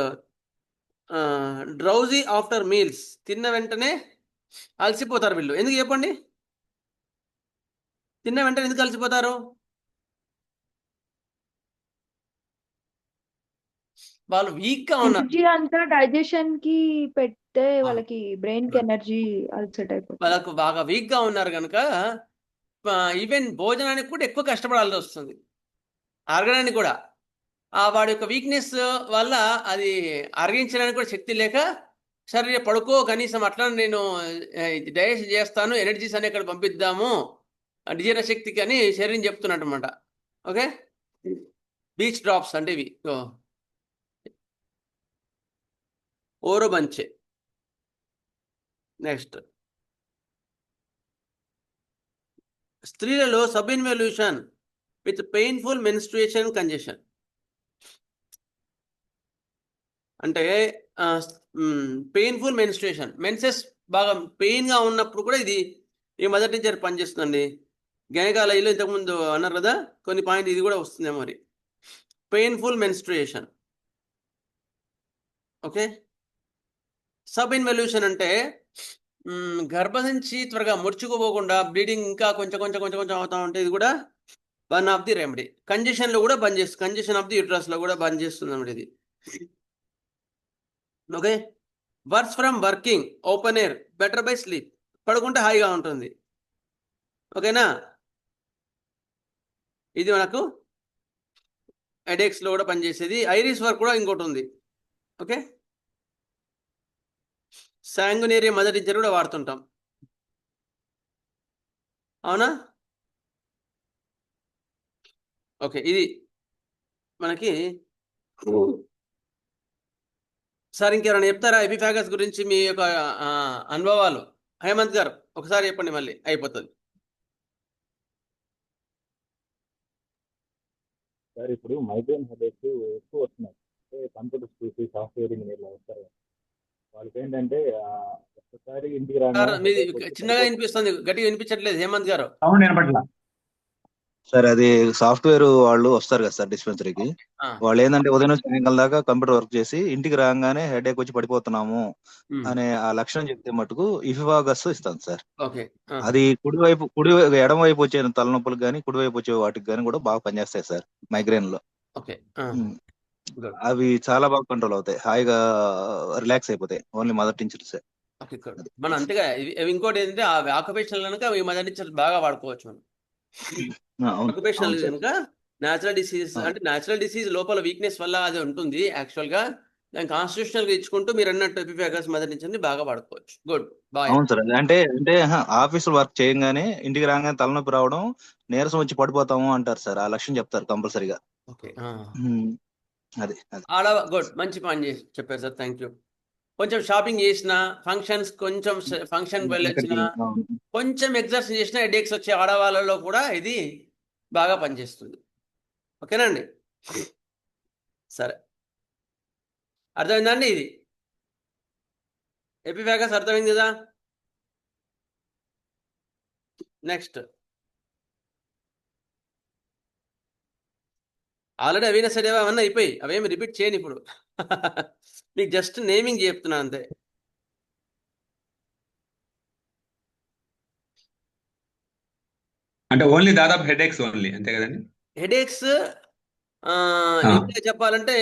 drowsy after meals. తిన్న వెంటనే అలసిపోతారు వీళ్ళు. ఎందుకు చెప్పండి, తిన్న వెంటనే ఎందుకు అలసిపోతారు? వాళ్ళు వీక్ గా ఉన్నారు. ఎనర్జీ అంతా డైజెషన్ కి పెడితే వాళ్ళకి బ్రెయిన్ కి ఎనర్జీ అలసట అయిపోతుంది. వాళ్ళకు బాగా వీక్ గా ఉన్నారు కనుక ఈవెన్ భోజనానికి కూడా ఎక్కువ కష్టపడాల్సి వస్తుంది, అరగడానికి కూడా. వాడి యొక్క వీక్నెస్ వల్ల అది అరిగించడానికి కూడా శక్తి లేక, సరే పడుకో కనీసం అట్లా నేను డైజెస్ట్ చేస్తాను, ఎనర్జీస్ అని ఇక్కడ పంపిద్దాము జీర్ణ శక్తికి అని శరీరం చెప్తున్నట్టు అనమాట. ఓకే, బీచ్ డ్రాప్స్ అంటే ఇవి ఓరోబంచే. నెక్స్ట్, స్త్రీలలో sub involution with painful menstruation congestion. అంటే పెయిన్ఫుల్ మెన్స్ట్రుయేషన్, మెన్సెస్ బాగా పెయిన్గా ఉన్నప్పుడు కూడా ఇది ఈ మదర్ టీచర్ పనిచేస్తుందండి. గైనకాలజీలో ఇంతకుముందు అన్నారు కదా కొన్ని పాయింట్, ఇది కూడా వస్తుంది మరి. Painful menstruation. Okay, sub involution అంటే గర్భసంచి త్వరగా ముడుచుకుపోకుండా బ్లీడింగ్ ఇంకా కొంచెం అవుతా ఉంటే ఇది కూడా వన్ ఆఫ్ ది రెమెడీ. కంజెషన్లో కూడా పనిచేస్తుంది, కంజెషన్ ఆఫ్ ది యూట్రస్లో కూడా పనిచేస్తుంది అన్నమాట ఇది. Okay, works from working open air better by sleep. పడుకుంటే హాయిగా ఉంటుంది. ఓకేనా, ఇది మనకు హెడేక్స్లో కూడా పనిచేసేది. ఐరిస్ వర్క్ కూడా ఇంకోటి ఉంది. ఓకే, శాంగునేరియా మదర్ టీచర్ కూడా వాడుతుంటాం, అవునా? ఓకే, ఇది మనకి. సార్ ఇంకెవరైనా చెప్తారా ఎపిఫాగస్ గురించి మీ యొక్క అనుభవాలు? హేమంత్ గారు ఒకసారి చెప్పండి, మళ్ళీ అయిపోతుంది. సార్ ఇప్పుడు మైగ్రేన్ హెడేక్ ఎక్కువ వస్తున్నాయి. అంటే కంప్యూటర్స్ చూసి సాఫ్ట్వేర్ ఇంజనీర్లు వస్తారు, వాళ్ళకి ఏంటంటే ఒక్కసారి ఇంటికి మీది చిన్నగా వినిపిస్తుంది, గట్టిగా వినిపించట్లేదు హేమంత్ గారు. సార్ అది సాఫ్ట్వేర్ వాళ్ళు వస్తారు కదా సార్ డిస్పెన్సరీకి, వాళ్ళు ఏంటంటే ఉదయం నుంచి సాయంకాలం దాకా కంప్యూటర్ వర్క్ చేసి ఇంటికి రాగానే హెడేక్ వచ్చి పడిపోతున్నాము అనే ఆ లక్షణం చెప్తే మటుకు ఇఫిఫాగస్ ఇస్తాను సార్. అది ఎడమ వైపు వచ్చే తలనొప్పులకు కానీ కుడివైపు వచ్చే వాటికి కానీ కూడా బాగా పనిచేస్తాయి సార్ మైగ్రేన్ లో. అవి చాలా బాగా కంట్రోల్ అవుతాయి, హాయిగా రిలాక్స్ అయిపోతాయి ఓన్లీ మదర్ టించర్స్. మనం అంతేగా ఇంకోటి ఏంటంటే ఆక్యుపేషనల్ కనుక మదర్ టించర్ బాగా వాడుకోవచ్చు మనం. ఆక్యుపేషనల్ కనుక న్యాచురల్ డిసీజ్ అంటే న్యాచురల్ డిసీజ్ లోపల వీక్నెస్ వల్ల అది ఉంటుంది. యాక్చువల్ గా దాని కాన్స్టిట్యూషనల్ గా ఇచ్చుకుంటూ మీరు అన్నట్టు ఎపిఫాగస్ మదర్ టించర్ ని బాగా వాడుకోవచ్చు. Good, boy. అవును సార్, అంటే ఆఫీస్ వర్క్ చేయగానే ఇంటికి రాగానే తలనొప్పి రావడం, నీరసం వచ్చి పడిపోతాము అంటారు సార్, ఆ లక్ష్యం చెప్తారు కంపల్సరీగా. ఓకే, అది గుడ్, మంచి పని చేసి చెప్పారు సార్, థ్యాంక్ యూ. కొంచెం షాపింగ్ చేసిన, ఫంక్షన్స్ కొంచెం ఫంక్షన్ వెళ్ళొచ్చిన, కొంచెం ఎగ్జర్సైజ్ చేసిన హెడేక్స్ వచ్చే ఆడవాళ్ళలో కూడా ఇది బాగా పనిచేస్తుంది. ఓకేనా అండి? సరే, అర్థమైందండి? ఇది ఎపిఫాగస్ అర్థమైంది కదా? నెక్స్ట్ ఆల్రెడీ అవినా సరే అవన్నీ అయిపోయి అవేమి రిపీట్ చేయను ఇప్పుడు. మీకు జస్ట్ నేమింగ్ చెప్తున్నాను అంతే. అంటే ఓన్లీ దాదాపు హెడేక్స్ ఓన్లీ అంతే కదండి? హెడేక్స్, ఇంకా చెప్పాలంటే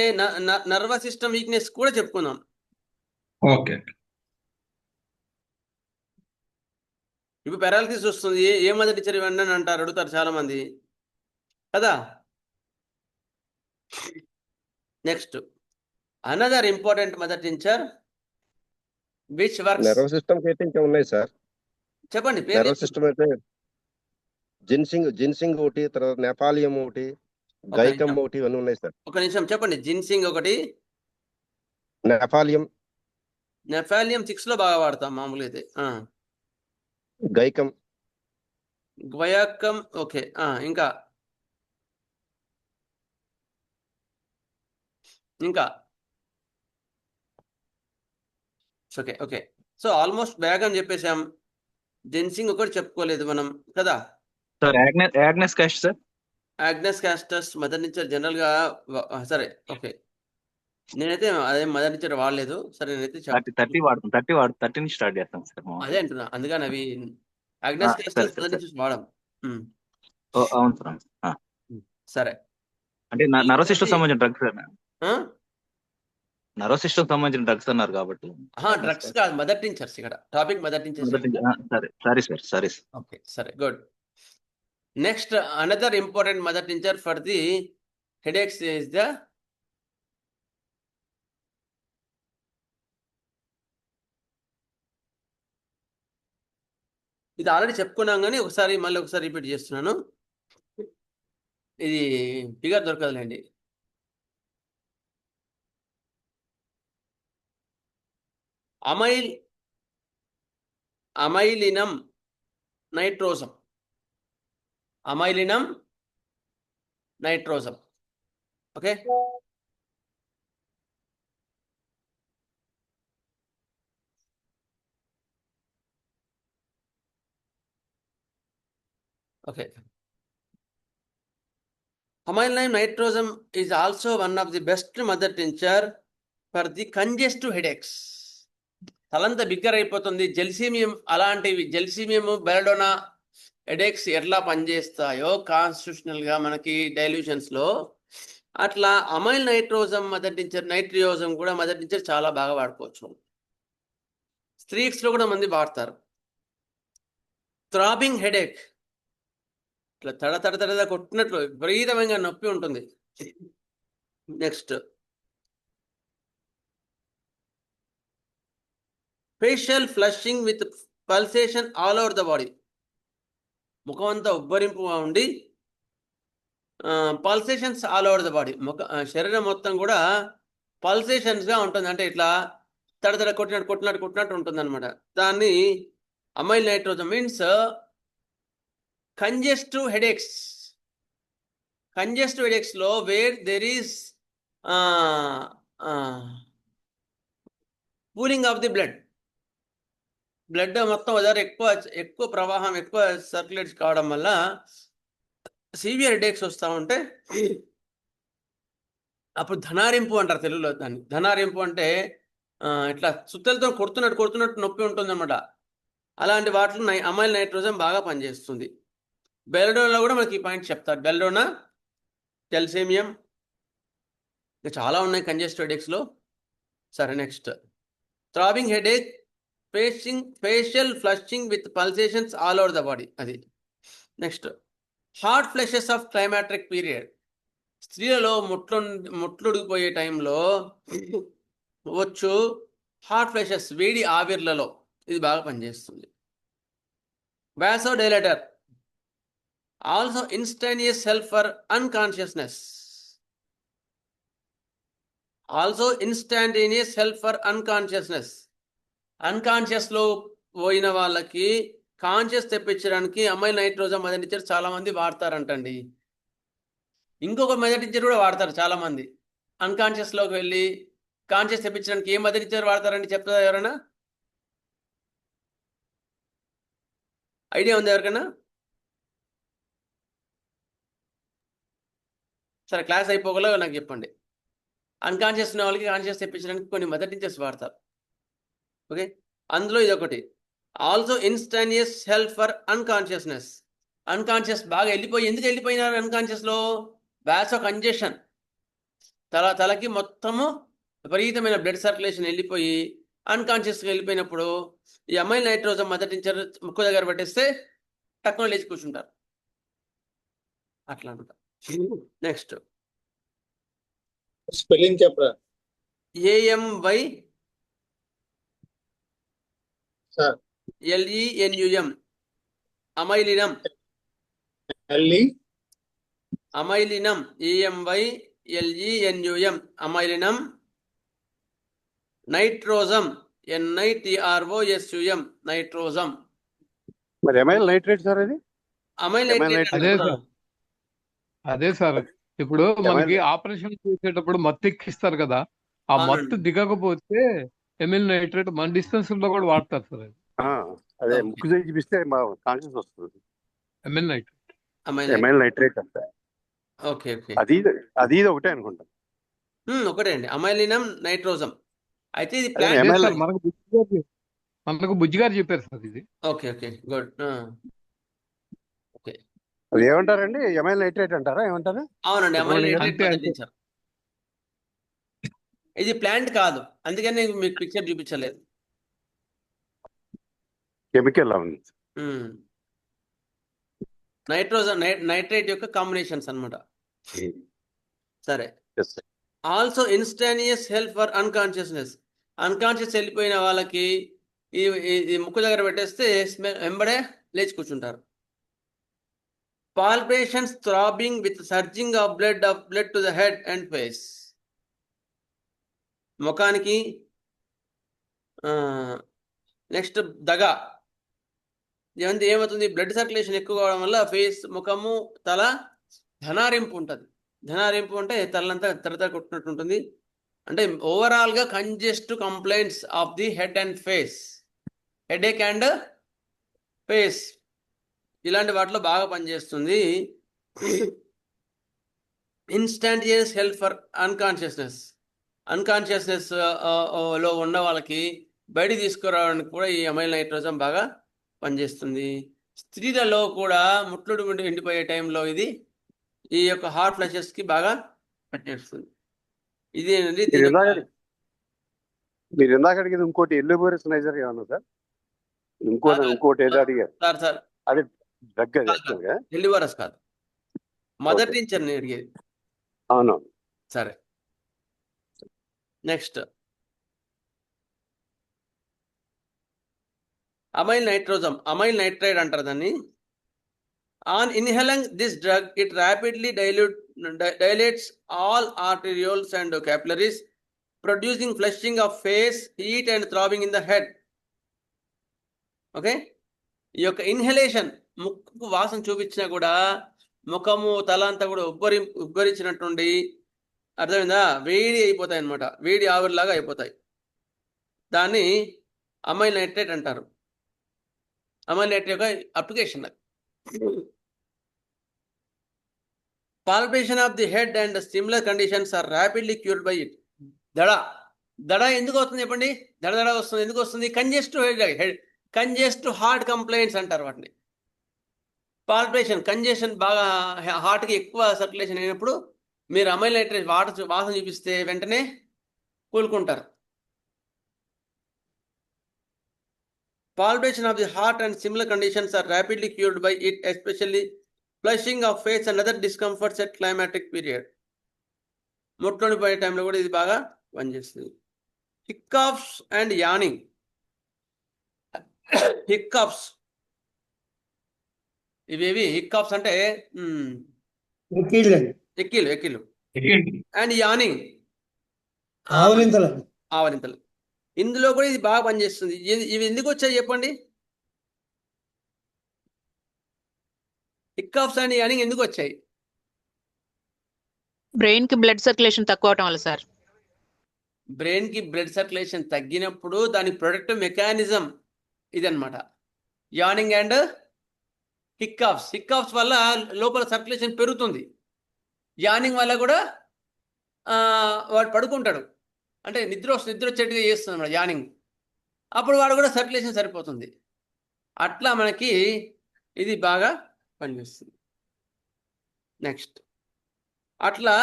నర్వస్ సిస్టమ్ వీక్నెస్ కూడా చెప్పుకుందాం. ఓకే. ఇప్పుడు పారాలిసిస్ వస్తుంది, ఏ మదర్ టీచర్ ఇవ్వండి అని అంటారు, అడుగుతారు చాలా మంది కదా. Next another important mother teacher which works. Nervous system అయితే ఇంకా ఉన్నాయి సార్. చెప్పండి పేరు. నర్వస్ సిస్టమ్ అయితే జిన్సింగ్ ఒకటి, తర్వాత నెపాలియం ఒకటి, గైకం ఒకటి, ఇవన్నీ ఉన్నాయి సార్. ఒక నిమిషం చెప్పండి. జిన్సింగ్ ఒకటి, నెపాలియం, నెఫాలియం 6 లో బాగా వాడతాం మామూలుగా అయితే. Guaiacum, guaiacum. ఓకే. ఇంకా ఇంకా okay okay. So almost bag అని చెప్పేసాం. జెన్సింగ్ ఒకటి చెప్పుకోలేదు మనం కదా. Sir agnus cast sir. Agnus castus mother nature general గా సరే ఓకే. నేనైతే అదే మదర్ నేచర్ వాడలేదు. సరే నేనైతే 30 నుంచి స్టార్ట్ చేస్తాం సార్. అదే అంటున్నా, అందుకని అవి ఆగ్నస్ క్యాస్టస్ మదర్ నేచర్ వాడడం. అవును సార్. సరే, అంటే నర్వస్ సిస్టమ్ సంబంధించిన డ్రగ్స్ సార్. నర్వస్ సిస్టమ్ సంబంధించిన డ్రగ్స్ అన్నారు కాబట్టి. డ్రగ్స్ కాదు, మదర్ టీచర్స్. ఇక్కడ టాపిక్ మదర్ టీచర్స్. సరే సార్. ఓకే సరే, good. Next another important mother teacher for the headaches is the ఇది ఆల్రెడీ చెప్పుకున్నాం కానీ మళ్ళీ ఒకసారి రిపీట్ చేస్తున్నాను. ఇది ఫిగర్ దొరకదులేండి. Amylenum nitrosum. Amylenum nitrosum. Okay. Okay. Amylinine nitrosum is also one of the best mother tincture for the congestive headaches. తలంతా బిగ్గర అయిపోతుంది, జెల్సీమియం అలాంటివి, జెల్సీమియం, బెలడోనా హెడేక్స్ ఎట్లా పనిచేస్తాయో కాన్స్టిట్యూషనల్ గా మనకి డైల్యూషన్స్ లో, అట్లా అమైల్ నైట్రోజం మదర్ టించర్, నైట్రియోజం కూడా మదర్ టించర్ చాలా బాగా వాడుకోవచ్చు. స్త్రీక్స్ లో కూడా మంది వాడతారు. థ్రాబింగ్ హెడేక్, ఇట్లా తడ కొట్టినట్లు విపరీతమైన నొప్పి ఉంటుంది. Next facial flushing with pulsation all over the body. ముఖం అంతా ఉబ్బరింపుగా ఉండి pulsations all over the body. శరీరం మొత్తం కూడా పల్సేషన్స్గా ఉంటుంది. అంటే ఇట్లా తడ కొట్టినట్టు ఉంటుంది అనమాట. దాన్ని amyl నైట్రోజం means congestive headaches. Congestive headaches లో where there is cooling of the blood. Blood మొత్తం ఎక్కువ ప్రవాహం, ఎక్కువ సర్క్యులేట్స్ కావడం వల్ల సివియర్ హెడేక్స్ వస్తూ ఉంటే అప్పుడు ధనారింపు అంటారు తెలుగులో దాన్ని. ధనారింపు అంటే ఇట్లా సుత్తలతో కొడుతున్నట్టు నొప్పి ఉంటుంది అన్నమాట. అలాంటి వాటిలో అమైల్ నైట్రోజన్ బాగా పనిచేస్తుంది. బెల్డోనాలో కూడా మనకి ఈ పాయింట్ చెప్తారు. బెల్డోనా, టెల్సేమియం, ఇంకా చాలా ఉన్నాయి కంజెస్టివ్ హెడేక్స్లో. సరే next throbbing headache, facial flushing with pulsations all over the body. అది next hot flushes of climacteric period. స్త్రీలలో ముట్లుడిపోయే టైంలో వచ్చు హాట్ ఫ్లషెస్, వేడి ఆవిర్లలో ఇది బాగా పనిచేస్తుంది. Vasodilator, also instantaneous help for unconsciousness. Unconscious లో పోయిన వాళ్ళకి కాన్షియస్ తెప్పించడానికి అమైల్ నైట్రోజం మదర్ టీచర్ చాలా మంది వాడతారంటండి. ఇంకొక మదర్ టీచర్ కూడా వాడతారు చాలా మంది. అన్కాన్షియస్ లోకి వెళ్ళి కాన్షియస్ తెప్పించడానికి ఏ మదర్ టీచర్ వాడతారండి చెప్తారా ఎవరైనా? ఐడియా ఉంది ఎవరికైనా? సరే క్లాస్ అయిపోగల నాకు చెప్పండి. అన్కాన్షియస్ ఉన్న వాళ్ళకి కాన్షియస్ తెప్పించడానికి కొన్ని మెథడ్ టీచర్స్ వాడతారు. ఓకే, అందులో ఇది ఒకటి. Also instantaneous help for unconsciousness. Unconscious బాగా వెళ్ళిపోయి, ఎందుకు వెళ్ళిపోయినారు అన్కాన్షియస్లో? వాసో కంజెషన్, తలకి మొత్తము విపరీతమైన బ్లడ్ సర్క్యులేషన్ వెళ్ళిపోయి అన్కాన్షియస్గా వెళ్ళిపోయినప్పుడు ఈ అమైల్ నైట్రోజన్ మదర్ టించర్ ముక్కు దగ్గర పెట్టేస్తే టక్కున లేచి కూర్చుంటారు. అట్లా అనమాట. నెక్స్ట్ స్పెల్లింగ్ చెప్పరా AMY సార్? LENUM అమైలినం. ఎల్లి అమైలినం AMY LENUM అమైలినం. నైట్రోజం NITROSUM నైట్రోజం. మరి ఎమైల్ నైట్రేట్ సార్ అది? అమైల్ నైట్రేట్ అదే సార్, అదే సార్. ఇప్పుడు మనకి ఆపరేషన్ చేసేటప్పుడు మత్తు ఎక్కిస్తారు కదా, ఆ మత్తు దిగకపోతే ఎమిల్ నైట్రేట్ మన డిస్టెన్స్ లో కూడా వాడతారు సార్. అదే ముక్కు చూపిస్తే కాన్షియస్ వస్తుంది. ఎమిల్ నైట్రేట్, ఎమైల్ నైట్రేట్ అంట. ఓకే ఓకే, అది ఇది ఒకటే అనుకుంటా. ఒకటే అండి, అమైలినం నైట్రోజం. అయితే ఇది అదే ప్లాంట్. ML మనకు బుజ్జి గారు చెప్పారు సార్ ఇది. Okay okay good. ఓకే, అది ఏమంటారండి? ఎమైల్ నైట్రేట్ అంటారా? ఏమంటారు? అవునండి, అమైల్ నైట్రేట్ అంతే, అంతే. బదిలించారు. ఇది ప్లాంట్ కాదు, అందుకని నేను మీకు పిక్చర్ చూపించలేదు. కెమికల్ ఉంది. నైట్రోజన్ నైట్రేట్ యొక్క కాంబినేషన్స్ అన్నమాట. సరే, Yes, sir. Also instantaneous help for unconsciousness. Unconscious వెళ్ళిపోయిన వాళ్ళకి ఈ ముక్కు దగ్గర పెట్టేస్తే వెంబడే లేచి కూర్చుంటారు. Palpitations throbbing with surging of blood to the head and face. ముఖానికి నెక్స్ట్ దగ. ఇదంతా ఏమవుతుంది? బ్లడ్ సర్క్యులేషన్ ఎక్కువ కావడం వల్ల ఫేస్, ముఖము, తల ధనారింపు ఉంటుంది. ధనారింపు అంటే తలంతా తరతర కొట్టినట్టు ఉంటుంది. అంటే ఓవరాల్గా congest complaints of the head and face, headache and face, ఇలాంటి వాటిలో బాగా పనిచేస్తుంది. ఇన్స్టాంటినియస్ హెల్ప్ ఫర్ అన్కాన్షియస్నెస్. అన్కాన్షియస్నెస్ లో ఉన్న వాళ్ళకి బయట తీసుకురావడానికి కూడా ఈ అమైల్ నైట్రోజన్ బాగా పనిచేస్తుంది. స్త్రీలలో కూడా ముట్లుడు ఎండిపోయే టైంలో ఇది ఈ యొక్క హార్ట్ ఫ్లషెస్కి బాగా పనిచేస్తుంది. ఇది మీరు ఇందాక అడిగేది ఇంకోటి ఎల్లోబోరస్ నైజర్ ఏమన్నా సార్? ఇంకోటి ఏదో అడిగారు. సార్ అది డ్రగ్ అది యాక్చువల్గా. ఎల్లివరస్ కాదు, మదర్ టించర్ ని అడిగేది. అవును. సరే, నెక్స్ట్ అమైల్ నైట్రోజం, అమైల్ నైట్రైడ్ అంటారు దాన్ని. On inhaling this drug it rapidly dilates all arterioles and capillaries, producing flushing of face, heat and throbbing in the head. Okay, ఈ యొక్క ఇన్హలేషన్ ముక్కు వాసన చూపించినా కూడా ముఖము, తల అంతా కూడా ఉబ్బరించినట్టుండి, అర్థమైందా? వేడి అయిపోతాయి అన్నమాట, వేడి ఆవిరిలాగా అయిపోతాయి. దాన్ని అమైల్ నైట్రేట్ అంటారు. అమైల్ నైట్రేట్ యొక్క application. Palpation of the head and similar conditions are rapidly cured by it. దడ ఎందుకు వస్తుంది చెప్పండి? దడ వస్తుంది, ఎందుకు వస్తుంది? కంజెస్ట్ హార్ట్ కంప్లైంట్స్ అంటారు వాటిని. పాల్పేషన్, కంజెషన్, బాగా హార్ట్కి ఎక్కువ సర్క్యులేషన్ అయినప్పుడు మీరు అమైల్ నైట్రేట్ వాసన చూపిస్తే వెంటనే కోలుకుంటారు. Palpation of the heart and similar conditions are rapidly cured by it, especially flushing of face and other discomforts at climatic period. ముట్లోని పోయే టైంలో కూడా ఇది బాగా పనిచేస్తుంది. హిక్కాఫ్స్ అండ్ యానింగ్. హిక్కాఫ్స్ ఇవేవి? హిక్కాఫ్స్ అంటే ఎక్కిలు అండ్ యానింగ్, ఆవలింతలు. ఇందులో కూడా ఇది బాగా పనిచేస్తుంది. ఇవి ఎందుకు వచ్చాయి చెప్పండి? హిక్కాఫ్స్ అండ్ యానింగ్ ఎందుకు వచ్చాయి? బ్రెయిన్ కి బ్లడ్ సర్క్యులేషన్ తక్కువ అవటం వల్ల సార్. బ్రెయిన్ కి బ్లడ్ సర్క్యులేషన్ తగ్గినప్పుడు దాని ప్రొటెక్టివ్ మెకానిజం ఇదన్నమాట, యానింగ్ అండ్ హిక్కాఫ్స్. హిక్కాఫ్స్ వల్ల లోపల సర్క్యులేషన్ పెరుగుతుంది. యానింగ్ వల్ల కూడా వాడు పడుకుంటాడు, అంటే నిద్ర వచ్చేట్టుగా చేస్తుంది అన్నమాట యానింగ్. అప్పుడు వాడు కూడా సర్క్యులేషన్ సరిపోతుంది. అట్లా మనకి ఇది బాగా పనిచేస్తుంది. నెక్స్ట్ అట్లా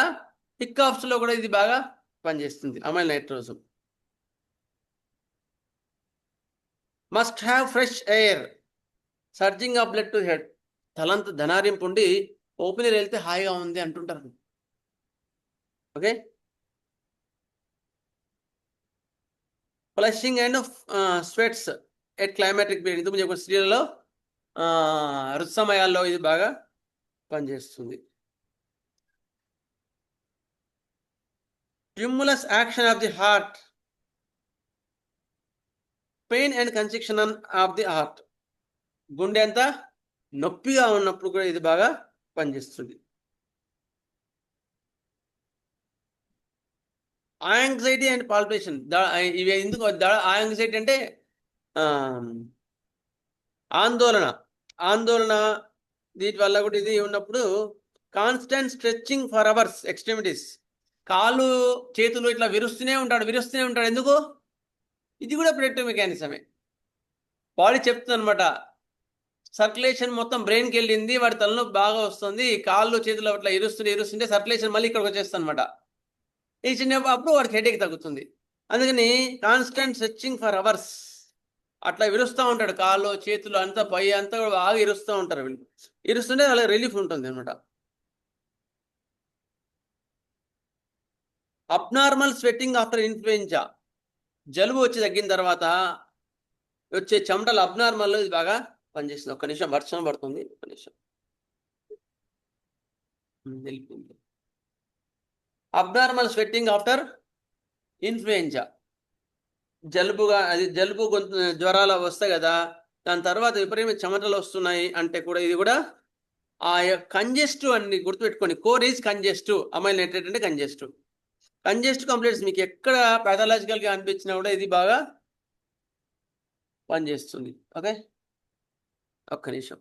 హిక్కాఫ్స్లో కూడా ఇది బాగా పనిచేస్తుంది. Amyl nitrogen must have fresh air, surging of blood to head. తలంత ధనారింపు ఉండి ఓపెన్ ఎయిర్ వెళ్తే హాయిగా ఉంది అంటుంటారు. Okay, flushing and sweats at climacteric period. ఇంతకు చెప్పిన స్త్రీలలో ఋతు సమయాల్లో ఇది బాగా పనిచేస్తుంది. Stimulus action of the heart, pain and constriction of the heart. గుండె అంతా నొప్పిగా ఉన్నప్పుడు కూడా ఇది బాగా పనిచేస్తుంది. యాంగ్జైటీ అండ్ పాల్పిటేషన్, ఇవి ఎందుకు యాంగ్జైటీ అంటే ఆందోళన వీటి వల్ల కూడా ఇది ఉన్నప్పుడు constant stretching for hours extremities. కాళ్ళు చేతులు ఇట్లా విరుస్తూనే ఉంటాడు. ఎందుకు? ఇది కూడా ప్రొటెక్టివ్ మెకానిజమే. బాడీ చెప్తుంది అనమాట, సర్క్యులేషన్ మొత్తం బ్రెయిన్కి వెళ్ళింది, వాడి తలనొప్పి బాగా వస్తుంది, కాళ్ళు చేతులు అట్లా ఇరుస్తుంటే సర్క్యులేషన్ మళ్ళీ ఇక్కడికి వచ్చేస్తుంది అనమాట. ఈ చిన్నప్పుడు వాడికి హెడేక్ తగ్గుతుంది. అందుకని కాన్స్టెంట్ స్ట్రెచ్చింగ్ ఫర్ అవర్స్ అట్లా విరుస్తూ ఉంటాడు, కాళ్ళు చేతులు అంతా పై అంతా కూడా బాగా ఇరుస్తూ ఉంటారు. వీళ్ళు ఇరుస్తుంటే వాళ్ళకి రిలీఫ్ ఉంటుంది అనమాట. అబ్నార్మల్ స్వెట్టింగ్ ఆఫ్టర్ ఇన్ఫ్లుయెంజా, జలుబు వచ్చి తగ్గిన తర్వాత వచ్చే చెమటలు అబ్నార్మల్, ఇది బాగా పనిచేస్తుంది. ఒక్క నిమిషం, వర్షం పడుతుంది, ఒక్క నిమిషం. అబ్నార్మల్ స్వెట్టింగ్ ఆఫ్టర్ ఇన్ఫ్లుయెంజా, జలుబు జ్వరాలు వస్తాయి కదా, దాని తర్వాత విపరీతమైన చెమటలు వస్తున్నాయి అంటే కూడా ఇది కూడా ఆ కంజెస్టివ్ అని గుర్తుపెట్టుకోండి. Core is congestive, amyl nitrate అంటే కంజెస్టివ్ కంప్లైంట్స్ మీకు ఎక్కడ పాథలాజికల్గా అనిపించినా కూడా ఇది బాగా పనిచేస్తుంది. ఓకే, ఒక్క నిమిషం.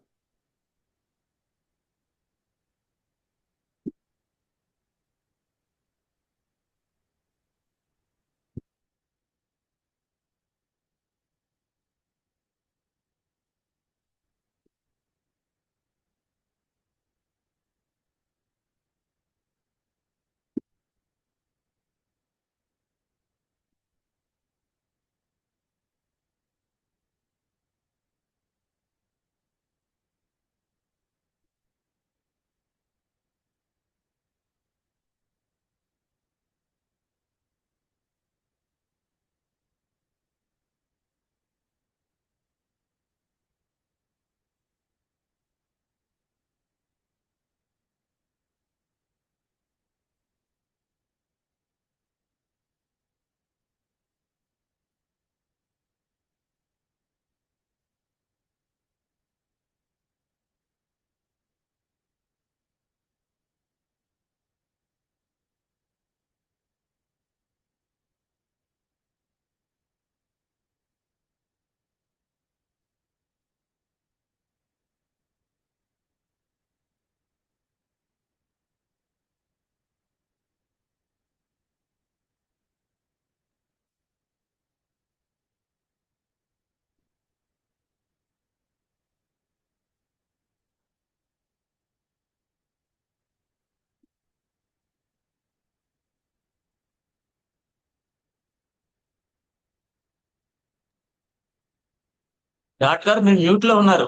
డాక్టర్ గారు మీరు మ్యూట్ లో ఉన్నారు.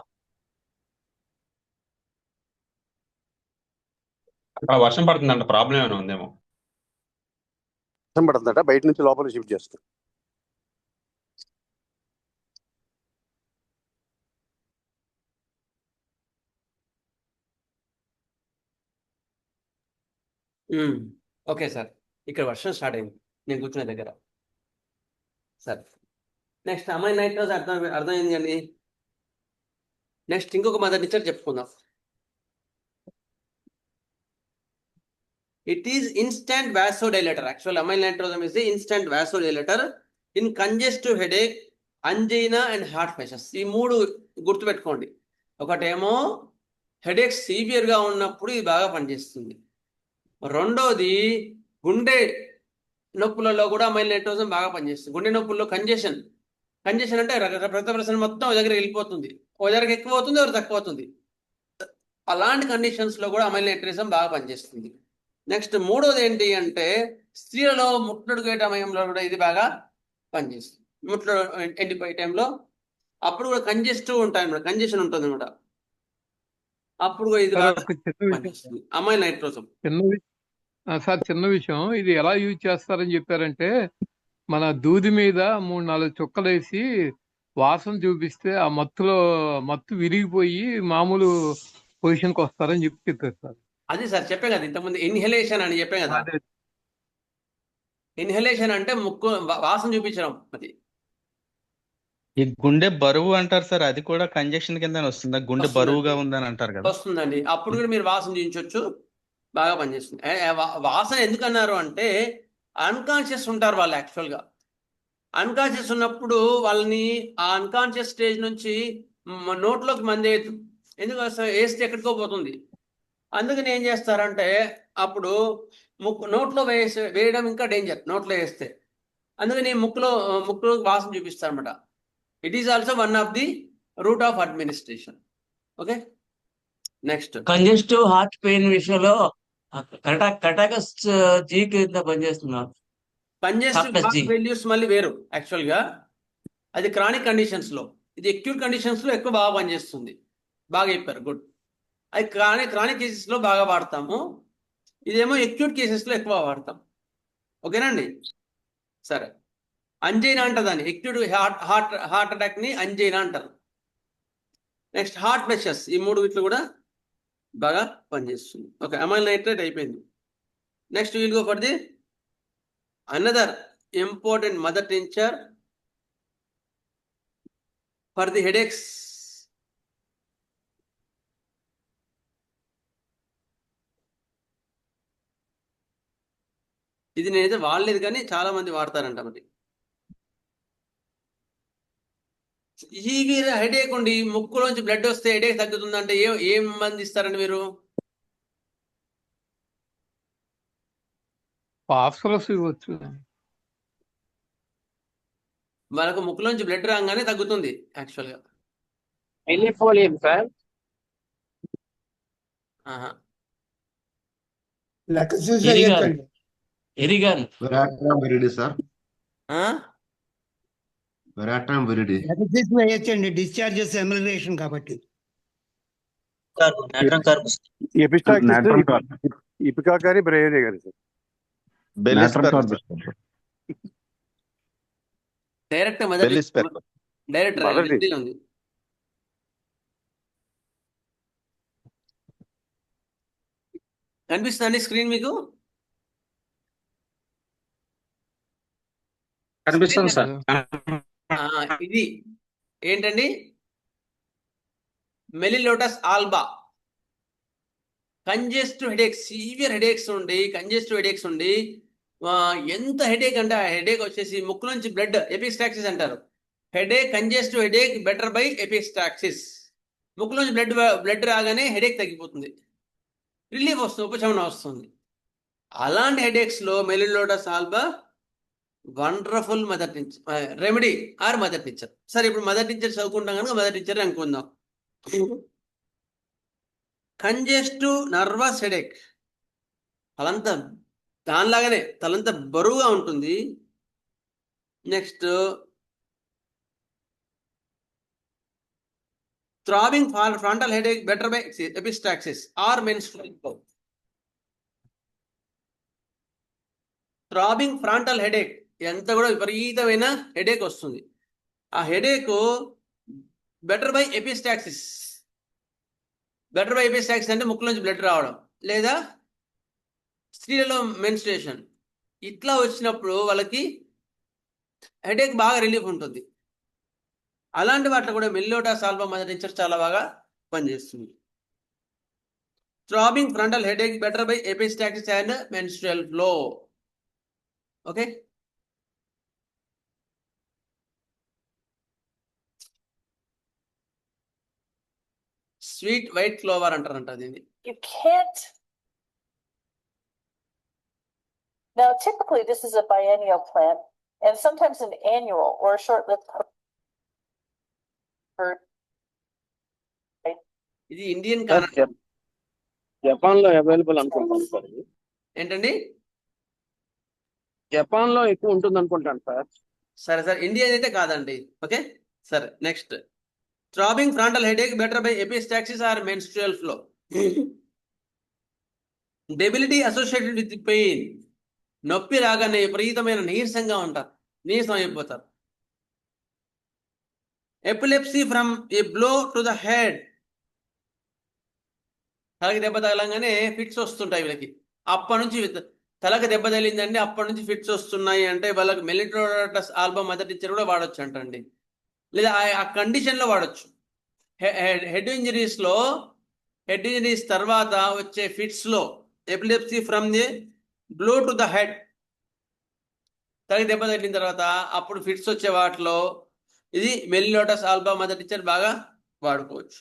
అక్కడ వర్షం పడుతుందంట, ప్రాబ్లం ఏమైనా ఉందేమో. వర్షం పడుతుందట, బయట నుంచి లోపల షిఫ్ట్ చేస్తాం. ఓకే సార్, ఇక్కడ వర్షం స్టార్ట్ అయింది నేను కూర్చునే దగ్గర. సార్ నెక్స్ట్ అమైల్ నైట్రోజ్ అర్థమైంది కానీ నెక్స్ట్ ఇంకొక మదర్ నేచర్ చెప్పుకుందాం. It is instant vasodilator. Actually, amyl nitrosome is the instant vasodilator in congestive headache, angina and heart fascias. ఈ మూడు గుర్తుపెట్టుకోండి. ఒకటేమో హెడేక్ సివియర్గా ఉన్నప్పుడు ఇది బాగా పనిచేస్తుంది. రెండోది గుండె నొప్పులలో కూడా అమైల్ నైట్రోజన్ బాగా పనిచేస్తుంది. గుండె నొప్పుల్లో కంజెషన్ అంటే రక్త ప్రసరణ మొత్తం ఒక దగ్గర వెళ్ళిపోతుంది, ఒక దగ్గర ఎక్కువ అవుతుంది, ఒక తక్కువ అవుతుంది. అలాంటి కండిషన్స్ లో కూడా అమైల్ నైట్రోజన్ బాగా పనిచేస్తుంది. నెక్స్ట్ మూడోది ఏంటి అంటే స్త్రీలలో ముట్టడుగే సమయంలో కూడా ఇది బాగా పనిచేస్తుంది. ముట్టడు ఎండిపోయే టైంలో అప్పుడు కూడా కంజెషన్ ఉంటుంది అనమాట. అప్పుడు కూడా ఇది బాగా పనిచేస్తుంది అమైల్ నైట్రోజన్. చిన్న విషయం, ఇది ఎలా యూజ్ చేస్తారని చెప్పారంటే మన దూది మీద 3-4 చుక్కలు వేసి వాసన చూపిస్తే ఆ మత్తు విరిగిపోయి మామూలు పొజిషన్కి వస్తారని చెప్పారు సార్. అది సార్ చెప్పే కదా ఇంతకుముందు ఇన్హలేషన్ అని చెప్పే కదా. ఇన్హలేషన్ అంటే ముక్కు వాసన చూపించడం. అది ఈ గుండె బరువు అంటారు సార్, అది కూడా కంజెక్షన్ కింద వస్తుందా? గుండె బరువుగా ఉందని అంటారు కదా. వస్తుందండి. అప్పుడు కూడా మీరు వాసన చూపించవచ్చు, బాగా పనిచేస్తుంది. వాసన ఎందుకన్నారు అంటే అన్కాన్షియస్ ఉంటారు వాళ్ళు. యాక్చువల్గా అన్కాన్షియస్ ఉన్నప్పుడు వాళ్ళని ఆ అన్కాన్షియస్ స్టేజ్ నుంచి నోట్లోకి మందేయద్దు, ఎందుకు వేస్తే ఎక్కడికో పోతుంది. అందుకని ఏం చేస్తారంటే అప్పుడు నోట్లో వేయడం ఇంకా డేంజర్, నోట్లో వేస్తే. అందుకని ముక్కులో వాసన చూపిస్తారన్నమాట. It is also one of the route of administration. Okay, next congestive heart pain విషయంలో కటాకస్ జీ కింద పనిచేస్తున్నారు. కంజెస్టివ్ హార్ట్ ఫెయిల్యూర్స్ మళ్ళీ వేరు. యాక్చువల్గా అది క్రానిక్ కండిషన్స్ లో, ఇది అక్యూట్ కండిషన్స్ లో ఎక్కువ బాగా పనిచేస్తుంది. బాగా చెప్పారు, గుడ్. అది క్రానిక్ కేసెస్ లో బాగా వాడతాము, ఇదేమో అక్యూట్ కేసెస్ లో ఎక్కువ వాడతాం. ఓకేనండి, సరే. అంజైనా అంటారు దాన్ని, అక్యూట్ హార్ట్ అటాక్ ని అంజైనా అంటారు. నెక్స్ట్ హార్ట్ ప్రెషర్స్, ఈ 3 వీటిలో కూడా బాగా పనిచేస్తుంది. ఓకే, అమైల్ నైట్రేట్ అయిపోయింది. Next will go for the another important mother tincture for the headaches. ఇది నేనైతే వాడలేదు కానీ చాలా మంది వాడతారంట. మరి ఈ హెడేక్ ఉండి ముక్కులోంచి బ్లడ్ వస్తే హెడేక్ తగ్గుతుందంటే ఏం మంది ఇస్తారండి మీరు? ఫాస్ఫరస్ ఇవ్వచ్చు. మనకు ముక్కులోంచి బ్లడ్ రాగానే తగ్గుతుంది యాక్చువల్గా. ఎలిఫోలియం సార్. డిశ్చార్జెస్ ఎమిలినేషన్ కాబట్టి ఇపికా గారి బ్రెయిన్ గారి డైరెక్ట్ ఉంది. కనిపిస్తుందండి స్క్రీన్ మీకు? కనిపిస్తుంది సార్. ఇది ఏంటండి? Melilotus alba. Congestive headaches, severe headaches ఉండి ఎంత హెడేక్ అంటే ఆ హెడేక్ వచ్చేసి ముక్కు నుంచి బ్లడ్, ఎపిస్టాక్సిస్ అంటారు. Headache, congestive headache better by epistaxis. ముక్కు నుంచి బ్లడ్ రాగానే హెడేక్ తగ్గిపోతుంది, రిలీఫ్ వస్తుంది, ఉపశమనం వస్తుంది. అలాంటి హెడేక్స్ లో melilotus alba wonderful mother tincture remedy or mother tincture. సరే, ఇప్పుడు మదర్ టించర్ చదువుకుంటాం కనుక మదర్ టించర్ అనుకుందాం. కంజెస్టివ్ నర్వస్ హెడేక్, తలంతా దానిలాగానే తలంతా బరువుగా ఉంటుంది. Next throbbing frontal headache better by epistaxis or menstrual flow. Throbbing frontal headache ఎంత కూడా విపరీతమైన హెడేక్ వస్తుంది. ఆ headache better by epistaxis. Better by epistaxis అంటే ముక్కు నుంచి బ్లడ్ రావడం, లేదా స్త్రీలలో మెన్స్ట్రుయేషన్, ఇట్లా వచ్చినప్పుడు వాళ్ళకి హెడేక్ బాగా రిలీఫ్ ఉంటుంది. అలాంటి వాటిలో కూడా మెలిలోటస్ ఆల్బా మదర్ టించర్ చాలా బాగా పనిచేస్తుంది. Throbbing frontal headache better by epistaxis and menstrual flow. Okay, sweet white Clover అంటారంట దీన్ని. Now, typically, this is a biennial plan, and sometimes an annual or a short-lived. ఇది ఇండియన్ సార్ కానా జపాన్ లో అవైలబుల్ అనుకుంటాను సార్ ఇది. ఏంటండి? జపాన్ లో ఎక్కువ ఉంటుంది అనుకుంటాను సార్. సరే సార్, ఇండియన్ అయితే కాదండి. ఓకే, సరే. Next, throbbing frontal headache better by epistaxis or menstrual flow. Debility associated with pain. నొప్పి రాగానే విపరీతమైన నీరసంగా ఉంటారు, నీరసం అయిపోతారు. Epilepsy from a blow to the head. తలకి దెబ్బ తగలంగానే ఫిట్స్ వస్తుంటాయి వీళ్ళకి. అప్పటి నుంచి తలకి దెబ్బ తగిలిందండి, అప్పటి నుంచి ఫిట్స్ వస్తున్నాయి అంటే వాళ్ళకి మెలిటోడస్ ఆల్బమ్ మదర్ టీచర్ కూడా వాడచ్చు అంటండి, లేదా ఆ కండిషన్లో వాడచ్చు. హెడ్ ఇంజరీస్ తర్వాత వచ్చే ఫిట్స్లో epilepsy from the blow to the head, తలకి దెబ్బ తగిలిన తర్వాత అప్పుడు ఫిట్స్ వచ్చే వాటిలో ఇది మెలిటోడస్ ఆల్బమ్ మదర్ టీచర్ బాగా వాడుకోవచ్చు.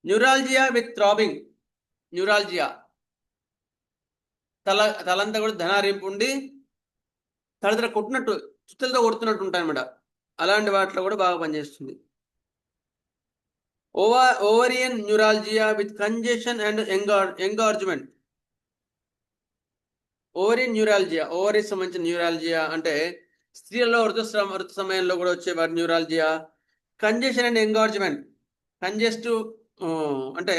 Neuralgia with throbbing. న్యూరాలజియా తలంతా కూడా ధనారింపు ఉండి తల కొట్టినట్టు చుట్టలతో కొడుతున్నట్టు ఉంటాయి అన్నమాట. అలాంటి వాటిలో కూడా బాగా పనిచేస్తుంది. Ovarian neuralgia with congestion and engorgement. Ovarian neuralgia, ovary సంబంధించిన న్యూరాలజియా అంటే స్త్రీలలో ఋతు సమయంలో కూడా వచ్చే neuralgia. Congestion and engorgement. Congestive అంటే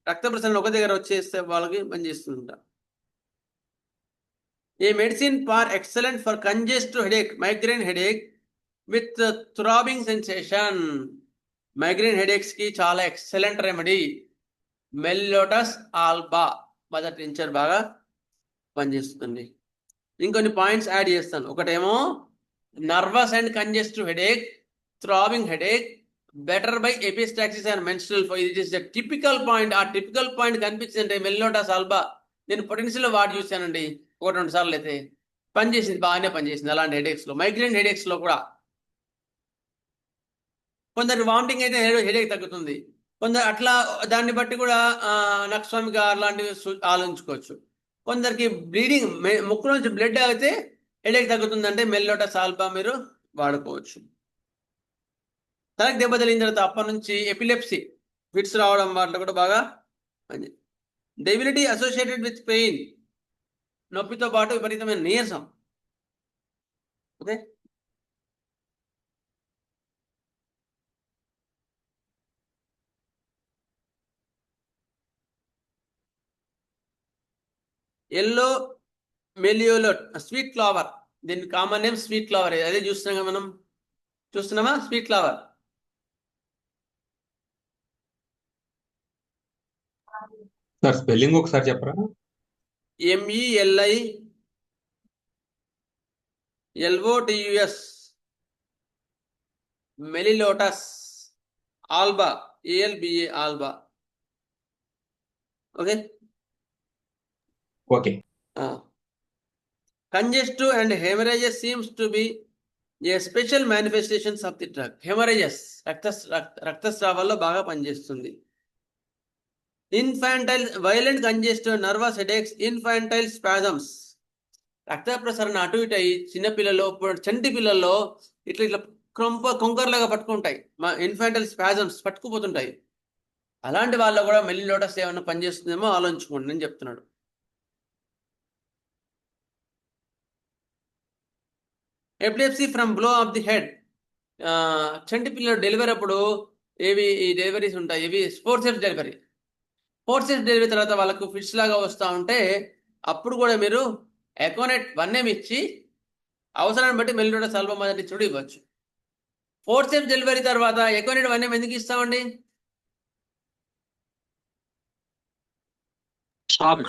రక్త ప్రసరణ ఒక దగ్గర వచ్చేస్తే వాళ్ళకి పనిచేస్తుంట. A medicine far excellent for congestive headache, migraine headache with throbbing sensation. Migraine headaches కి చాలా excellent remedy melilotus alba mother tincture బాగా పనిచేస్తుంది. ఇంకొన్ని పాయింట్స్ యాడ్ చేస్తాను. ఒకటేమో nervous and congestive headache, throbbing headache better by epistaxis and menstrual flow. ఇది ఇస్ ద టిపికల్ పాయింట్. ఆ టిపికల్ పాయింట్ కనిపించిందంటే మెలిటోడస్ ఆల్బా నేను పొటెన్షియల్ వాడి చూశానండి 1-2 సార్లు, అయితే పనిచేసింది, బాగానే పనిచేసింది అలాంటి హెడేక్స్లో. మైగ్రేన్ హెడేక్స్లో కూడా కొందరు వామిటింగ్ అయితే హెడేక్ తగ్గుతుంది, కొందరు అట్లా దాన్ని బట్టి కూడా నక్స్వామిక అలాంటివి ఆలోచించుకోవచ్చు. కొందరికి బ్లీడింగ్, ముక్కు నుంచి బ్లడ్ అయితే హెడేక్ తగ్గుతుందంటే మెలిటోడస్ ఆల్బా మీరు వాడుకోవచ్చు. తలకి దెబ్బ తగిలిన తర్వాత అప్పటి నుంచి ఎపిలెప్సీ ఫిట్స్ రావడం వాటిలో కూడా బాగా పనిచేస్తుంది. Debility associated with pain. నొప్పితో పాటు విపరీతమైన నీరసం. Okay, yellow melilot, sweet flower. దీని కామన్ నేమ్ స్వీట్ ఫ్లవర్. అదే చూస్తున్నాం మనం, చూస్తున్నామా స్వీట్ ఫ్లవర్. సార్ స్పెల్లింగ్ ఒకసారి చెప్పరా? MELILOTUS melilotus alba, ALBA alba. Okay okay. Congestive and hemorrhages seems to be a special manifestations of the drug. Hemorrhages రక్తస్రావాల్లో బాగా పనిచేస్తుంది. Infantile violent congestive nervous headaches, infantile spasms. రక్త ప్రసరణ అటు ఇటు అయ్యి చిన్నపిల్లల్లో, చంటి పిల్లల్లో ఇట్లా ఇట్లా కొంకర్లాగా పట్టుకుంటాయి, ఇన్ఫాంటైల్ స్పాజమ్స్ పట్టుకుపోతుంటాయి. అలాంటి వాళ్ళలో కూడా మెలిటోడస్ ఏమైనా పనిచేస్తుందేమో ఆలోచించుకోండి నేను చెప్తున్నాడు. Epilepsy from blow of the head. చంటి పిల్లలు డెలివరీ అప్పుడు ఏవి ఈ డెలివరీస్ ఉంటాయి, ఇవి ఫోర్సెప్స్ డెలివరీ. ఫోర్సెప్స్ డెలివరీ తర్వాత వాళ్ళకు ఫిట్స్ లాగా వస్తూ ఉంటే అప్పుడు కూడా మీరు ఎకోనెట్ 1M ఇచ్చి అవసరాన్ని బట్టి మెలిటోడస్ ఆల్బా మదర్ టీచర్ ఇవ్వచ్చు. ఫోర్సెప్స్ డెలివరీ తర్వాత ఎకోనెట్ 1M ఎందుకు ఇస్తామండి?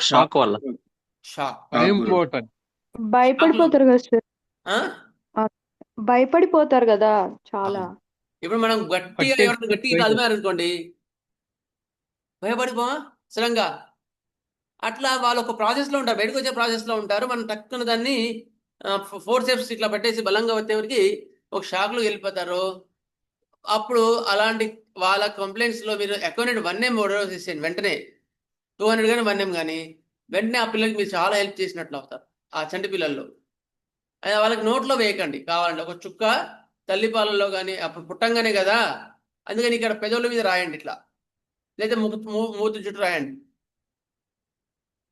షాక్ వల్ల. భయపడిపోతారు కదా సార్, భయపడిపోతారు కదా చాలా. ఇప్పుడు మనం గట్టిగా ఎవరైనా గట్టిగా కదిమారనుకోండి భయపడిపోవా సడన్గా. అట్లా వాళ్ళు ఒక ప్రాసెస్లో ఉంటారు, బయటకు వచ్చే ప్రాసెస్లో ఉంటారు. మనం టక్కున దాన్ని ఫోర్సెప్స్ ఇట్లా పెట్టేసి బలంగా వచ్చేవరికి ఒక షాక్లో వెళ్ళిపోతారు. అప్పుడు అలాంటి వాళ్ళ కంప్లైంట్స్లో మీరు అకౌంటెంట్ 1M ఆర్డర్ చేసేయండి వెంటనే. 200 కానీ 1M కానీ వెంటనే ఆ పిల్లలకి మీరు చాలా హెల్ప్ చేసినట్లు అవుతారు. ఆ చంటి పిల్లల్లో. వాళ్ళకి నోట్లో వేయకండి, కావాలంటే ఒక చుక్క తల్లిపాలల్లో కానీ, అప్పుడు పుట్టంగానే కదా, అందుకని ఇక్కడ పెదవుల మీద రాయండి ఇట్లా, లేదా మూతి చుట్టూ రాయండి,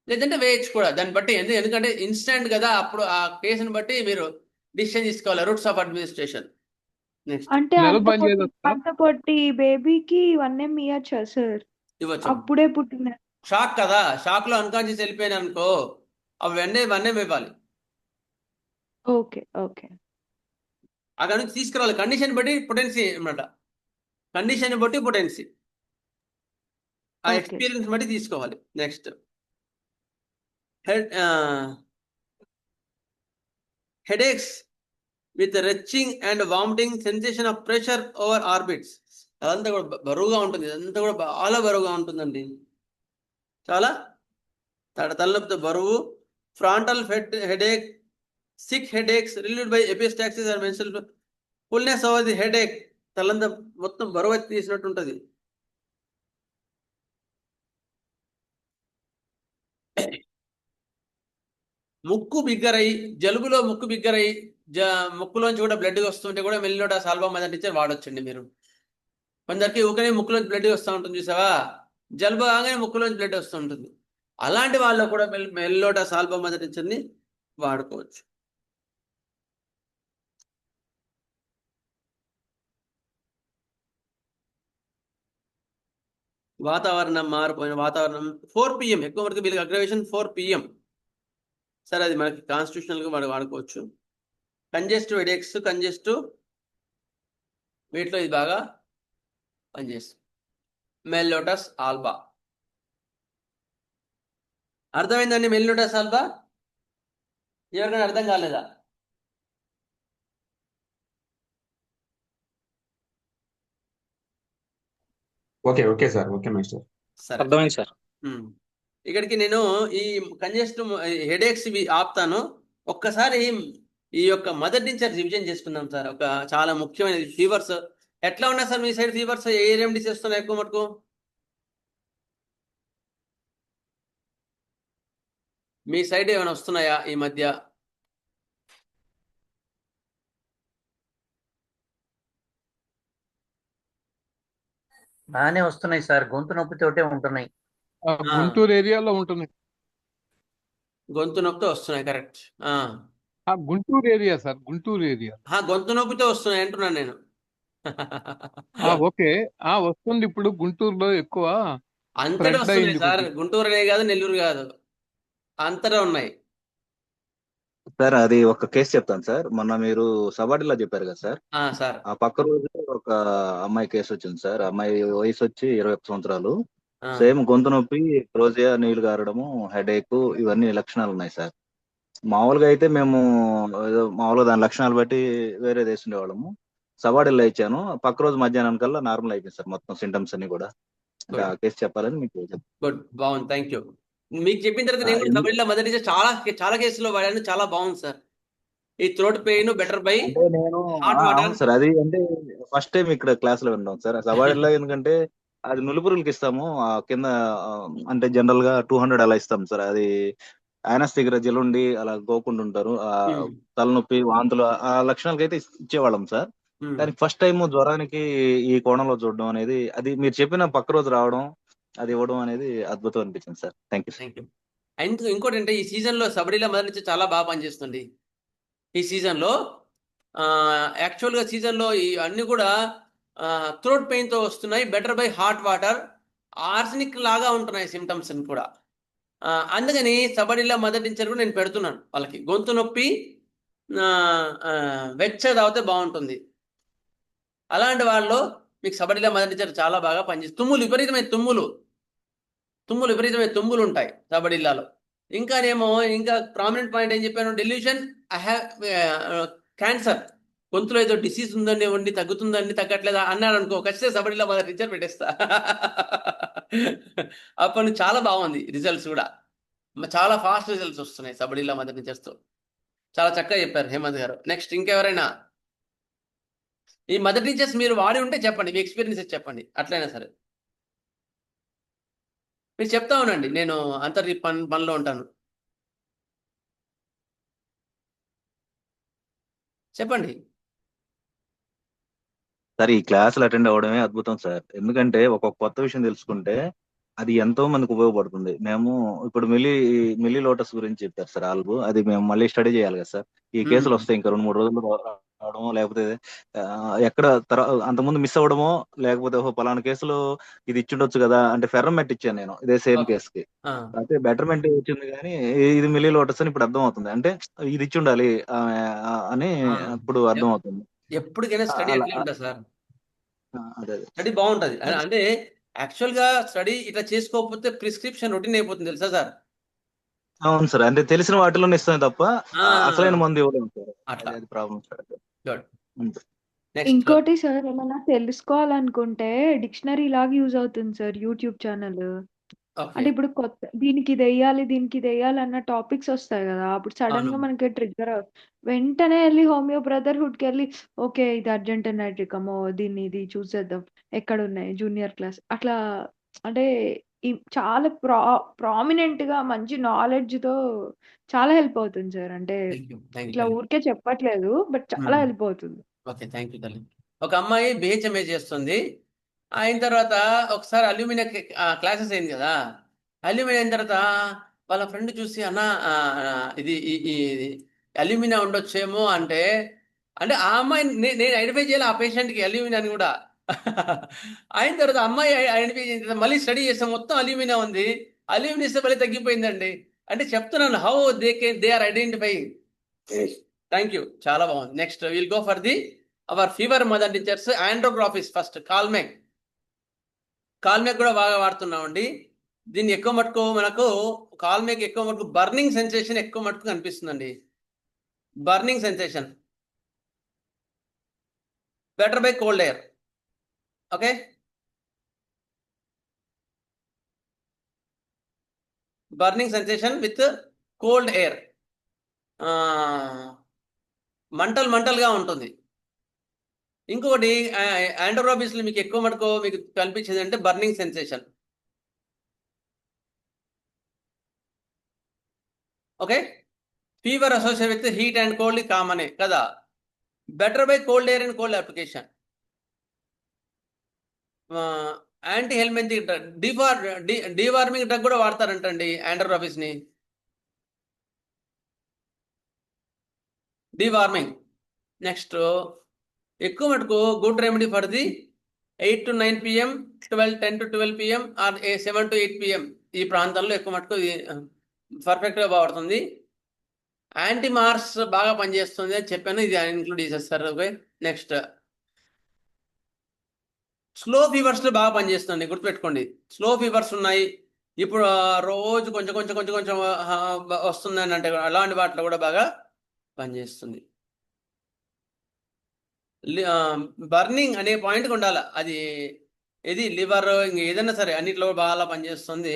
లేదంటే వేయచ్చు కూడా. దాన్ని బట్టి ఎందుకంటే ఇన్స్టెంట్ కదా, అప్పుడు ఆ కేసుని బట్టి మీరు డిసిషన్ తీసుకోవాలి. Roots of administration. నెక్స్ట్ అంటే అంత పొట్టి బేబీకి 1 M ఇవ్వచ్చా సార్? ఇవ్వచ్చు. అప్పుడే పుట్టిన షాక్ కదా, షాక్ లో అన్కాన్షియస్ వెళ్ళిపోయినా అనుకో, అవి వన్నే ఇవ్వాలి. Okay okay. అక్కడ నుంచి తీసుకురావాలి. కండిషన్ బట్టి పొటెన్సీ అనమాట, కండిషన్ బట్టి పొటెన్సీ, ఆ ఎక్స్పీరియన్స్ బట్టి తీసుకోవాలి. Next headaches with retching and vomiting, sensation of pressure over orbits. అదంతా కూడా బరువుగా ఉంటుంది, అదంతా కూడా చాలా బరువుగా ఉంటుందండి, చాలా తలనొప్పితో బరువు. Frontal headache, sick headaches relieved by epistaxis or mention. Fullness over the headache, తలంతా మొత్తం బరువు ఎత్తి తీసినట్టు ఉంటుంది. ముక్కు బిగ్గరై, జలుబులో ముక్కు బిగ్గరై, ముక్కులోంచి కూడా బ్లడ్ వస్తుంటే కూడా మెల్లిలోటాస్ ఆల్బా మదర్ వాడొచ్చండి మీరు. కొందరికి ఊకనే ముక్కులోంచి బ్లడ్ వస్తూ ఉంటుంది చూసావా, జలుబు కాగానే ముక్కులోంచి బ్లడ్ వస్తూ ఉంటుంది, అలాంటి వాళ్ళు కూడా మెల్లిలోటాస్ ఆల్బా మదర్ వాడుకోవచ్చు. వాతావరణం మారిపోయిన వాతావరణం 4 PM, ఎక్కువ వరకు వీళ్ళకి అగ్రవేషన్ 4 PM. సరే, అది మనకి కాన్స్టిట్యూషనల్గా వాడుకోవచ్చు. కంజెస్టివ్ హెడేక్స్, కంజెస్టివ్ వీటిలో ఇది బాగా పనిచేస్తుంది. మెల్లిలోటస్ ఆల్బా అర్థమైందండి? మెల్లిలోటస్ ఆల్బా ఎవరికైనా అర్థం కాలేదా? Okay sir, okay master. సరే, అర్థమైంది సార్. ఇక్కడికి నేను ఈ కంజెస్టివ్ హెడేక్స్ ఇవి ఆపుతాను. ఒక్కసారి ఈ యొక్క మదర్ నుంచి రివిజన్ చేసుకుందాం సార్. ఒక చాలా ముఖ్యమైనది, ఫీవర్స్ ఎట్లా ఉన్నాయి సార్ మీ సైడ్? ఫీవర్స్ ఏ రెమెడీస్ చేస్తున్నాయి ఎక్కువ మటుకు? మీ సైడ్ ఏమైనా వస్తున్నాయా ఈ మధ్య? బాగానే వస్తున్నాయి సార్, గొంతు నొప్పితోటే ఉంటున్నాయి. గుంటూరు ఏరియాలో ఉంటున్నాయి. గొంతు నొప్పితో వస్తున్నాయి, correct. Guntur area sir, Guntur area. గొంతు నొప్పితో వస్తున్నాయి అంటున్నాను నేను. ఓకే, వస్తుంది ఇప్పుడు గుంటూరులో ఎక్కువ అంతటా వస్తున్నాయి సార్, గుంటూరునే కాదు, నెల్లూరు కాదు, అంతటా ఉన్నాయి సార్. అది ఒక కేసు చెప్తాను సార్. మొన్న మీరు సబాటిలా చెప్పారు కదా సార్, సార్. ఆ పక్క రోజు ఒక అమ్మాయి కేసు వచ్చింది సార్. అమ్మాయి వయసు వచ్చి 21 సంవత్సరాలు. సేమ్ గొంతు నొప్పి, రోజా, నీళ్లు గారడము, హెడేక్, ఇవన్నీ లక్షణాలు ఉన్నాయి సార్. మామూలుగా అయితే మేము మామూలుగా దాని లక్షణాలు బట్టి వేరే వేసుండేవాళ్ళము. సబాడిల్లా ఇచ్చాను, పక్క రోజు మధ్యాహ్నం కల్లా నార్మల్ అయిపోయింది సార్ మొత్తం సింటమ్స్ అన్ని కూడా. ఇంకా కేసు చెప్పాలని మీకు గుడ్, బాగుంది, థ్యాంక్ యూ. మీకు చెప్పిన తర్వాత నేను కూడా సబాడిల్లా మొదటి చాలా చాలా కేసులో వాడాను, చాలా బాగుంది సార్. ఈ throat pain better by hot water sir. అది అంటే ఫస్ట్ టైం ఇక్కడ క్లాస్ లో విన్నాం సార్ సబాడిల్లా. ఎందుకంటే అది నులుపురులకి ఇస్తాము, కింద అంటే జనరల్ గా 200 అలా ఇస్తాం సార్. అది ఆయనస్ దగ్గర జలుండి అలా గోకుండా ఉంటారు, తలనొప్పి, వాంతులు, ఆ లక్షణాలకి అయితే ఇచ్చేవాళ్ళం సార్. కానీ ఫస్ట్ టైం జ్వరానికి ఈ కోణంలో చూడడం అనేది, అది మీరు చెప్పిన పక్క రోజు రావడం, అది ఇవ్వడం అనేది అద్భుతం అనిపించింది సార్. Thank you. అండ్ ఇంకోటి అంటే ఈ సీజన్ లో సబడిలా మొదటి నుంచి చాలా బాగా పనిచేస్తుంది. ఈ సీజన్ లో యాక్చువల్ గా సీజన్ లో ఈ అన్ని కూడా థ్రోట్ పెయిన్ తో వస్తున్నాయి, better by hot water, arsenic లాగా ఉంటున్నాయి సిమ్టమ్స్ కూడా. అందుకని సబడిలా మొదటించారు కూడా నేను పెడుతున్నాను వాళ్ళకి. గొంతు నొప్పి వెచ్చ తాగితే బాగుంటుంది. అలాంటి వాళ్ళు మీకు సబడిలా మొదటించారు చాలా బాగా పనిచేస్తుంది. విపరీతమైన తుమ్ములు ఉంటాయి సబడిల్లాలో. ఇంకా ప్రామినెంట్ పాయింట్ ఏం చెప్పాను, డెల్యూషన్, ఐ హ్యావ్ క్యాన్సర్, గొంతులో ఏదో డిసీజ్ ఉందండి, వండి తగ్గుతుందండి, తగ్గట్లేదా అన్నాడు అనుకో, ఖచ్చితంగా సబడిల్లా మొదటి టీచర్ పెట్టేస్తా. అప్పటి నుంచి చాలా బాగుంది రిజల్ట్స్ కూడా, చాలా ఫాస్ట్ రిజల్ట్స్ వస్తున్నాయి సబడిల్లా మొదటి టీచర్స్తో. చాలా చక్కగా చెప్పారు హేమంత్ గారు. నెక్స్ట్ ఇంకెవరైనా ఈ మదర్ టీచర్స్ మీరు వాడి ఉంటే చెప్పండి, మీ ఎక్స్పీరియన్సెస్ చెప్పండి, అట్లయినా సరే మీరు చెప్తా ఉండండి, నేను అంతర్ పనిలో ఉంటాను. చెప్పండి. సార్ ఈ క్లాసులు అటెండ్ అవ్వడమే అద్భుతం సార్. ఎందుకంటే ఒక కొత్త విషయం తెలుసుకుంటే అది ఎంతో మందికి ఉపయోగపడుతుంది. మేము ఇప్పుడు మిల్లీ లోటస్ గురించి చెప్పారు సార్ ఆల్బు. అది మేము మళ్ళీ స్టడీ చేయాలి కదా సార్. ఈ కేసులు వస్తాయి ఇంకా 2-3 రోజులు రావడమో, లేకపోతే ఎక్కడ అంతకుముందు మిస్ అవ్వడమో, లేకపోతే పలానా కేసులో ఇది ఇచ్చిండొచ్చు కదా అంటే ఫెర్రమెట్ ఇచ్చాను నేను ఇదే సేమ్ కేసుకి. అయితే బెటర్మెంట్ వచ్చింది కానీ ఇది మిల్లీ లోటస్ అని ఇప్పుడు అర్థం అవుతుంది. అంటే ఇది ఇచ్చి ఉండాలి అని ఇప్పుడు అర్థం అవుతుంది. ఎప్పటికైనా స్టడీ అట్లే ఉంటుంది సార్. అదే స్టడీ బాగుంటది. అంటే యాక్చువల్ గా స్టడీ ఇట్లా చేసుకోకపోతే ప్రిస్క్రిప్షన్ రొటీన్ అయిపోతుంది తెలుసా సార్. అవును సార్. అంటే తెలిసిన వాటిలోనే ఇస్తాను తప్ప అసలైన మందు ఇవ్వలేము సార్. అట్లా అది ప్రాబ్లం సార్. ఇంకోటి సార్ ఏమన్నా తెలుసుకోవాలనుకుంటే డిక్షనరీ లాగా యూజ్ అవుతుంది సార్ యూట్యూబ్ ఛానల్. అంటే ఇప్పుడు కొత్త దీనికి ఇది వేయాలి అన్న టాపిక్స్ వస్తాయి కదా, అప్పుడు సడన్ గా మనకి ట్రిగ్గర్ వెంటనే వెళ్ళి హోమియో బ్రదర్హుడ్ కి వెళ్ళి ఓకే ఇది అర్జెంట్ నైట్రికమో దీన్ని ఇది చూసేద్దాం ఎక్కడ ఉన్నాయి జూనియర్ క్లాస్ అట్లా. అంటే చాలా ప్రామినెంట్ గా మంచి నాలెడ్జ్ తో చాలా హెల్ప్ అవుతుంది సార్. అంటే ఇట్లా ఊరికే చెప్పట్లేదు, బట్ చాలా హెల్ప్ అవుతుంది. ఓకే, థ్యాంక్ యూ తల్లి. ఒక అమ్మాయి బిహెచ్ఎంఏ చేస్తుంది. అయిన తర్వాత ఒకసారి అల్యూమినియం క్లాసెస్ అయింది కదా. అల్యూమినియం అయిన తర్వాత వాళ్ళ ఫ్రెండ్ చూసి అన్న ఇది అల్యూమినియం ఉండొచ్చేమో అంటే ఆ అమ్మాయి నేను ఐడెంటిఫై చేయాలి ఆ పేషెంట్కి అల్యూమినియం అని కూడా. అయిన తర్వాత అమ్మాయి ఐడెంటిఫై చేసిన తర్వాత మళ్ళీ స్టడీ చేస్తాం, మొత్తం అల్యూమినియం ఉంది. అల్యూమినియం ఇస్తే మళ్ళీ తగ్గిపోయిందండి. అంటే చెప్తున్నాను how they are identifying. Thank you, చాలా బాగుంది. Next will go for the our fever mother teachers. Andrographis first kalmegh కూడా బాగా వాడుతున్నామండి. దీన్ని ఎక్కువ మటుకు మనకు కాల్మెక్ ఎక్కువ మటుకు బర్నింగ్ సెన్సేషన్ ఎక్కువ మటుకు కనిపిస్తుందండి. Burning sensation better by cold air. Okay, burning sensation with cold air, మంటలుగా ఉంటుంది. ఇంకొకటి యాండోరాబిస్లో మీకు ఎక్కువ మటుకు మీకు కనిపించేది అంటే burning sensation. Okay, fever associate with heat and cold కామనే కదా. Better by cold air and cold application. Anti helminthic drug, deworming drug కూడా వాడతారంటండి యాండోరాబిస్ని. డివార్మింగ్. నెక్స్ట్ ఎక్కువ మటుకు good remedy for the 8 to 9 PM, 10 to 12 PM or 7 to 8 PM ఈ ప్రాంతంలో ఎక్కువ మటుకు పర్ఫెక్ట్గా వాడుతుంది. యాంటీ మార్స్ బాగా పనిచేస్తుంది అని చెప్పాను, ఇది ఇంక్లూడ్ చేసేస్తారు. ఓకే, నెక్స్ట్ స్లో ఫీవర్స్లో బాగా పనిచేస్తుంది, గుర్తుపెట్టుకోండి. స్లో ఫీవర్స్ ఉన్నాయి ఇప్పుడు, రోజు కొంచెం వస్తుందని అంటే అలాంటి వాటిలో కూడా బాగా పనిచేస్తుంది. బర్నింగ్ అనే పాయింట్ ఉండాలి. అది ఇది లివర్ ఇంక ఏదైనా సరే అన్నిట్లో బాగా పనిచేస్తుంది.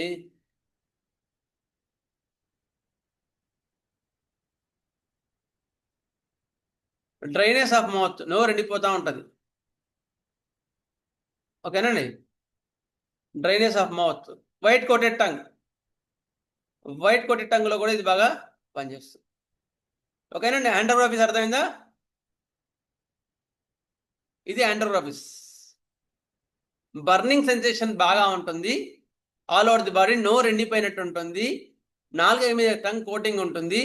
డ్రైనెస్ ఆఫ్ మౌత్, నోరు ఎండిపోతూ ఉంటుంది. ఓకేనండి, dryness of mouth. White coated టంగ్లో కూడా ఇది బాగా పనిచేస్తుంది. ఓకేనండి, యాండోరాబిస్ అర్థమైందా? ఇది యాండోరాబిస్. బర్నింగ్ సెన్సేషన్ బాగా ఉంటుంది, ఆల్ ఓవర్ ది బాడీ, నోరు ఎండిపోయినట్టు ఉంటుంది, నాలుగు మీద టంగ్ కోటింగ్ ఉంటుంది.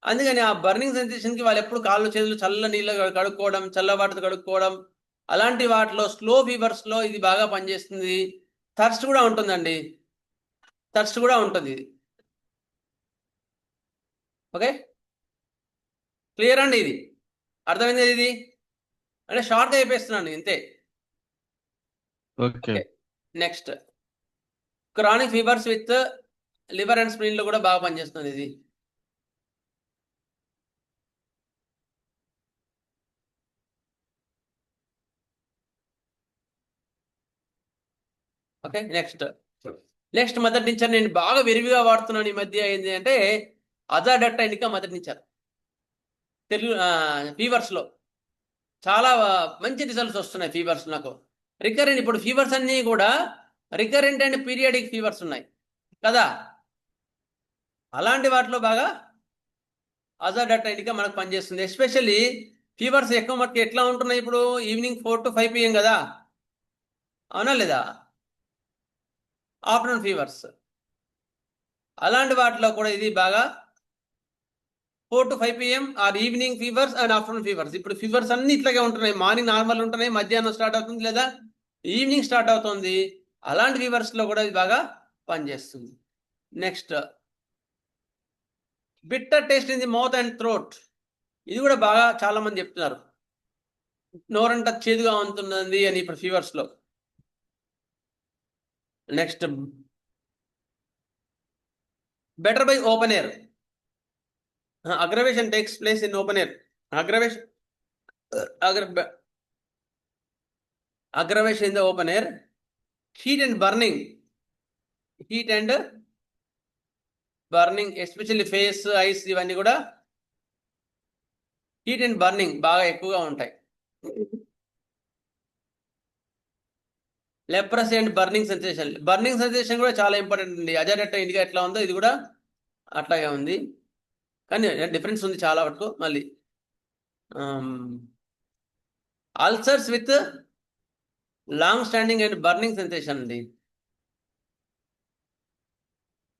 అందుకని ఆ బర్నింగ్ సెన్సేషన్కి వాళ్ళు ఎప్పుడు కాళ్ళు చేతులు చల్ల నీళ్ళు కడుక్కోవడం, చల్ల వాటితో కడుక్కోవడం, అలాంటి వాటిలో స్లో ఫీవర్స్లో ఇది బాగా పనిచేస్తుంది. థర్స్ట్ కూడా ఉంటుందండి, థర్స్ట్ కూడా ఉంటుంది. ఓకే, క్లియర్ అండి? ఇది అర్థమైంది. ఇది అంటే షార్ట్గా అయిపోయిస్తున్నాను ఇంతే. Okay, next chronic fevers with liver and స్ప్లీన్లో కూడా బాగా పనిచేస్తుంది ఇది. ఓకే, నెక్స్ట్ మదర్ టించర్ నేను బాగా విరివిగా వాడుతున్నాను ఈ మధ్య. ఏంటి అంటే అజాడక్టైనికా మదర్ టించర్ తెలుగు ఫీవర్స్లో చాలా మంచి రిజల్ట్స్ వస్తున్నాయి. ఫీవర్స్ నాకు రికరెంట్, ఇప్పుడు ఫీవర్స్ అన్నీ కూడా రికరెంట్ అండ్ పీరియాడిక్ ఫీవర్స్ ఉన్నాయి కదా, అలాంటి వాటిలో బాగా అజాడర్టా ఇండికా మనకు పనిచేస్తుంది. ఎస్పెషల్లీ ఫీవర్స్ ఎక్కువ మటుకు ఎట్లా ఉంటున్నాయి ఇప్పుడు ఈవినింగ్ 4 to 5 PM కదా, అవునా లేదా? ఆఫ్టర్నూన్ ఫీవర్స్, అలాంటి వాటిలో కూడా ఇది బాగా 4 to 5 PM or evening fevers and afternoon fevers. ఇప్పుడు ఫీవర్స్ అన్ని ఇట్లాగే ఉంటున్నాయి, మార్నింగ్ నార్మల్ ఉంటున్నాయి, మధ్యాహ్నం స్టార్ట్ అవుతుంది లేదా ఈవినింగ్ స్టార్ట్ అవుతుంది. అలాంటి ఫీవర్స్ లో కూడా ఇది బాగా పనిచేస్తుంది. Next bitter taste in the mouth and throat, ఇది కూడా బాగా చాలా మంది చెప్తున్నారు, నోరంతా చేదుగా ఉంటుంది అని ఇప్పుడు ఫీవర్స్ లో. Next better by open air, aggravation takes place in open air. Aggravation in the open air, heat and burning, especially face, ice, ఇవన్నీ కూడా హీట్ అండ్ బర్నింగ్ బాగా ఎక్కువగా ఉంటాయి. లెప్రసీ అండ్ బర్నింగ్ సెన్సేషన్ కూడా చాలా ఇంపార్టెంట్ అండి. అజాడర్టా ఇండికా ఎట్లా ఉందో ఇది కూడా అట్లాగే ఉంది, కానీ డిఫరెన్స్ ఉంది చాలా వరకు. మళ్ళీ ulcers with long standing and burning sensation అండి.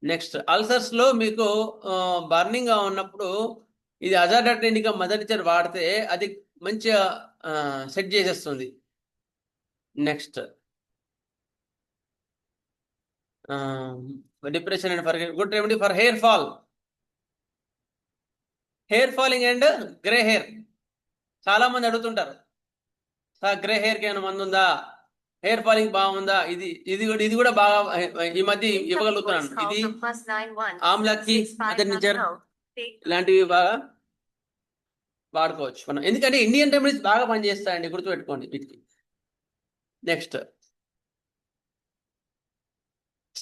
నెక్స్ట్ అల్సర్స్ లో మీకు బర్నింగ్ గా ఉన్నప్పుడు ఇది అజాడర్టా ఇండికా మదర్ నేచర్ వాడితే అది మంచిగా సెట్ చేసేస్తుంది. Next depression and for good remedy for hair falling and grey hair. చాలా మంది అడుగుతుంటారు, సార్ గ్రే హెయిర్కి ఏమైనా మందు ఉందా, హెయిర్ ఫాలింగ్ బాగుందా? ఇది కూడా బాగా ఈ మధ్య ఇవ్వగలుగుతున్నాను. ఇది ఆమ్లాకి అతనిచర్ ఇలాంటివి బాగా వాడుకోవచ్చు మనం, ఎందుకంటే ఇండియన్ రెమెడీస్ బాగా పనిచేస్తాయండి, గుర్తుపెట్టుకోండి వీటికి. Next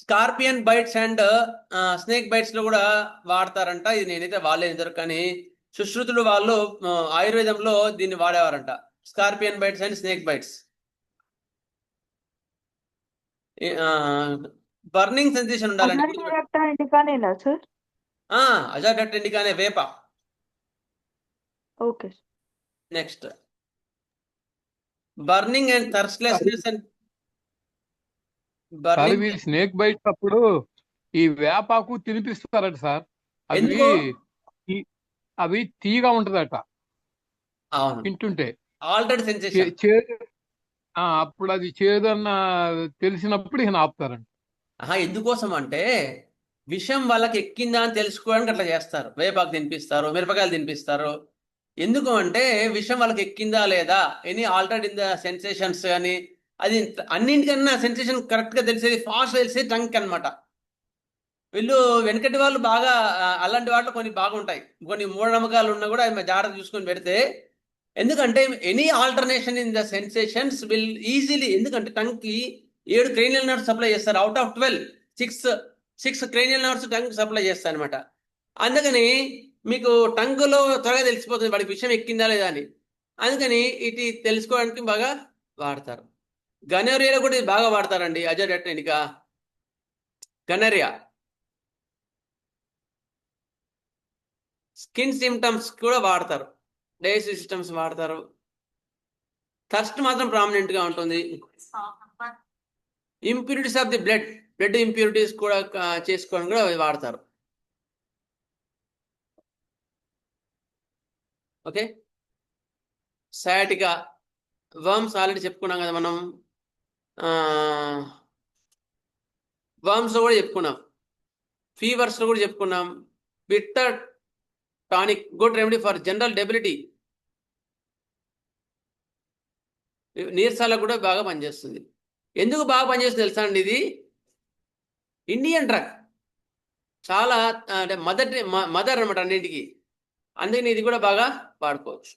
scorpion bites and snake bites లో కూడా వాడతారంట. ఇది నేనైతే వాడలేదు, కానీ సుశ్రుతులు వాళ్ళు ఆయుర్వేదంలో దీన్ని వాడేవారంట, scorpion bites and snake bites. Burning sensation ఉండాలండి. అజాడర్టా ఇండికానేనా సార్? అజాడర్టా ఇండికానే, వేప. Okay. Next burning and thirstlessness and sir ఈ స్నేక్ బైట్స్ అప్పుడు ఈ వేపాకు తినిపిస్తారట సార్, అవి తీగా ఉంటదట తింటుంటే, ఆల్రెడీ సెన్సేషన్ చేదు. అప్పుడు అది చేదన్న తెలిసినప్పుడు ఈయన ఆపుతారంట. ఎందుకోసం అంటే విషం వాళ్ళకి ఎక్కిందా అని తెలుసుకోవడానికి అట్లా చేస్తారు. వేపాకు తినిపిస్తారు, మిరపకాయలు తినిపిస్తారు. ఎందుకు అంటే విషం వాళ్ళకి ఎక్కిందా లేదా, any altered in the sensations కానీ, అది అన్నింటికన్నా సెన్సేషన్ కరెక్ట్గా తెలిసేది, ఫాస్ట్ తెలిసేది టంక్ అనమాట. వీళ్ళు వెనకటి వాళ్ళు బాగా అలాంటి వాటిలో కొన్ని బాగుంటాయి, కొన్ని మూఢనమ్మకాలు ఉన్నా కూడా అవి జాగ్రత్త చూసుకొని పెడితే. ఎందుకంటే any alternation in the sensations will easily, ఎందుకంటే టంగ్కి 7 క్రేనియల్ నర్వ్స్ సప్లై చేస్తారు. Out of 12 6 cranial nerves tongue supply చేస్తారు అనమాట. అందుకని మీకు టంగ్లో త్వరగా తెలిసిపోతుంది వాడికి విషయం ఎక్కిందా లేదా అని. అందుకని ఇది తెలుసుకోవడానికి బాగా వాడతారు. గనోరియాలో కూడా ఇది బాగా వాడతారండి, అజాడర్టా ఇండికా. గనోరియా స్కిన్ సిమ్టమ్స్ కూడా వాడతారు, డైజెస్టివ్ సిస్టమ్స్ వాడతారు. థర్స్ట్ మాత్రం ప్రామినెంట్ గా ఉంటుంది. Impurities of the blood impurities కూడా చేసుకోవడం కూడా వాడతారు. ఓకే. సయాటికా, వర్మ్స్ ఆల్రెడీ చెప్పుకున్నాం కదా మనం, వర్మ్స్ లో కూడా చెప్పుకున్నాం, ఫీవర్స్ లో కూడా చెప్పుకున్నాం. Bitter tonic, good remedy for general debility, నీరసాలకు కూడా బాగా పనిచేస్తుంది. ఎందుకు బాగా పనిచేస్తుంది తెలుసా అండి, ఇది ఇండియన్ డ్రగ్, చాలా అంటే మదర్ అనమాట అన్నింటికి. అందుకని ఇది కూడా బాగా వాడుకోవచ్చు.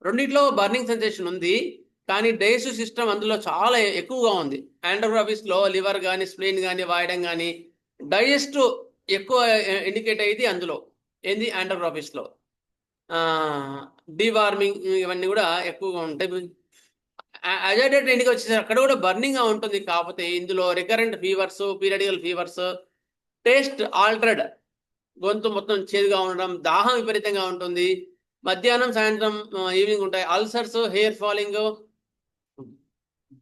రెండిట్లో బర్నింగ్ సెన్సేషన్ ఉంది, కానీ డైజెస్టివ్ సిస్టమ్ అందులో చాలా ఎక్కువగా ఉంది. యాండోగ్రాఫిస్లో లివర్ కానీ స్ప్లీన్ కానీ వాయడం కానీ డైజెస్టివ్ ఎక్కువ ఇండికేట్ అయ్యేది అందులో. ఏంది యాండోగ్రాఫిస్లో డివార్మింగ్ ఇవన్నీ కూడా ఎక్కువగా ఉంటాయి. అజాడర్టా ఇండికా వచ్చేసరికి అక్కడ కూడా బర్నింగ్గా ఉంటుంది, కాకపోతే ఇందులో recurrent fevers, periodical fevers, taste altered గొంతు మొత్తం చేదుగా ఉండడం, దాహం విపరీతంగా ఉంటుంది, మధ్యాహ్నం సాయంత్రం ఈవినింగ్ ఉంటాయి, ulcers, hair falling,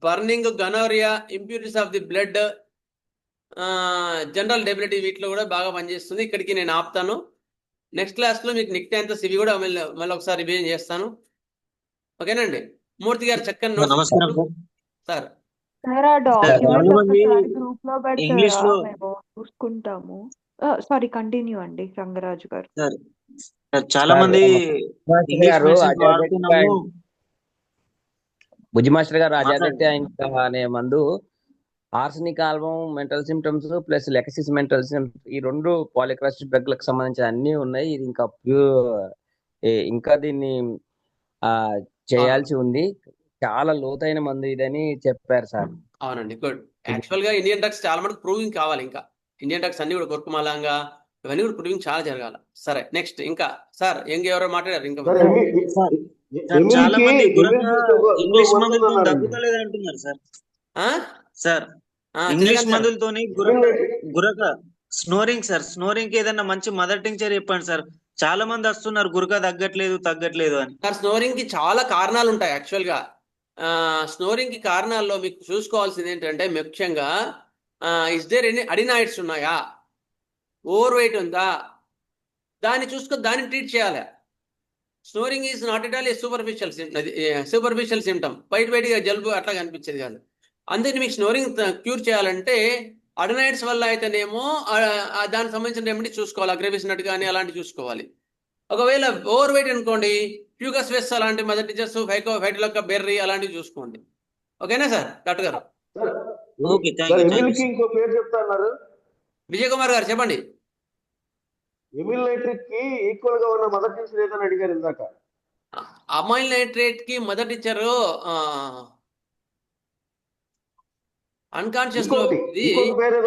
burning, gonorrhoea, impurities of the blood, general debility వీటిలో కూడా బాగా పనిచేస్తుంది. ఇక్కడికి నేను ఆపుతాను. నెక్స్ట్ క్లాస్లో మీకు నిక్టాంతస్ ఇవి కూడా మళ్ళీ ఒకసారి రివిజన్ చేస్తాను. ఓకేనండి. మూర్తి గారు చక్కని నోట్స్. నమస్కారం సార్. సార్ ఆ సార్ డాక్యుమెంట్ చాలా మంది ఒక్కసారి గ్రూప్ లో ఇంగ్లీష్ పెడతారా, లో మేము చూసుకుంటాము. సారీ, కంటిన్యూ అండి రంగరాజు గారు. సార్ సార్ చాలా సార్ మంది మాస్టర్ ఇంగ్లీష్ గారు మెడిసిన్స్ అజాడిక్టా వాడుతున్నాము బుజ్జి మాస్టర్ గారు మాట్లాడండి. అజాడిక్టా అనే మందు arsenic album, mental symptoms plus lexis mental symptoms, ఈ రెండు పాలిక్రాస్టిక్ డ్రగ్లకు సంబంధించిన అన్ని ఉన్నాయి. ఇది ఇంకా ఇంకా దీన్ని చేయాల్సి ఉంది. చాలా లోతైన మందు ఇదని చెప్పారు సార్. అవునండి, గుడ్. యాక్చువల్ గా ఇండియన్ డ్రగ్స్ చాలా మంది ప్రూవింగ్ కావాలి. ఇంకా ఇండియన్ డ్రగ్స్ అన్ని కూడా కొరుకుమాలంగా ఇవన్నీ కూడా ప్రూవింగ్ చాలా జరగాల. సరే, నెక్స్ట్ ఇంకా సార్ ఎవరో మాట్లాడారు ఇంకా. సార్ సార్ చాలా మంది గురక ఇంగ్లీష్ మందులతో తగ్గుతలేదు అంటున్నారు సార్. సార్ ఇంగ్లీష్ మందులతోని గురక స్నోరింగ్ సార్, స్నోరింగ్ కి ఏదైనా మంచి మదర్ టింక్చర్ చెప్పండి సార్. చాలా మంది వస్తున్నారు గురక తగ్గట్లేదు అని. సార్ స్నోరింగ్ కి చాలా కారణాలు ఉంటాయి. యాక్చువల్ గా స్నోరింగ్ కి కారణాల్లో మీకు చూసుకోవాల్సింది ఏంటంటే ముఖ్యంగా ఇస్ దేర్ ఎనీ అడినాయిడ్స్ ఉన్నాయా, ఓవర్ వెయిట్ ఉందా, దాన్ని దాన్ని ట్రీట్ చేయాలి. Snoring is not at all a superficial symptom. బయటగా జలుబు అట్లా కనిపించేది కాదు. అందుకని మీకు స్నోరింగ్ క్యూర్ చేయాలంటే అడినాయిడ్స్ వల్ల అయితేనేమో దానికి సంబంధించిన రెమెడీ చూసుకోవాలి. అగ్రవేస్ నట్ కానీ అలాంటివి చూసుకోవాలి. ఒకవేళ ఓవర్ వెయిట్ అనుకోండి, ఫ్యూగస్ వెస్ అలాంటి మదర్ టీచర్స్, ఫైటోలక్క బెర్రీ అలాంటివి చూసుకోండి. ఓకేనా సార్ డాక్టర్ గారు? ఇంకో పేరు చెప్తాన్నారు విజయ్ కుమార్ గారు, చెప్పండి. ఎమిల్ నైట్రేట్ కి ఈక్వల్ గా ఉన్న మదర్ టీచర్ ఏదని అడిగారు ఇందాక. అమైల్ నైట్రేట్ కి మదర్ టీచర్ అన్కాన్షియస్ లో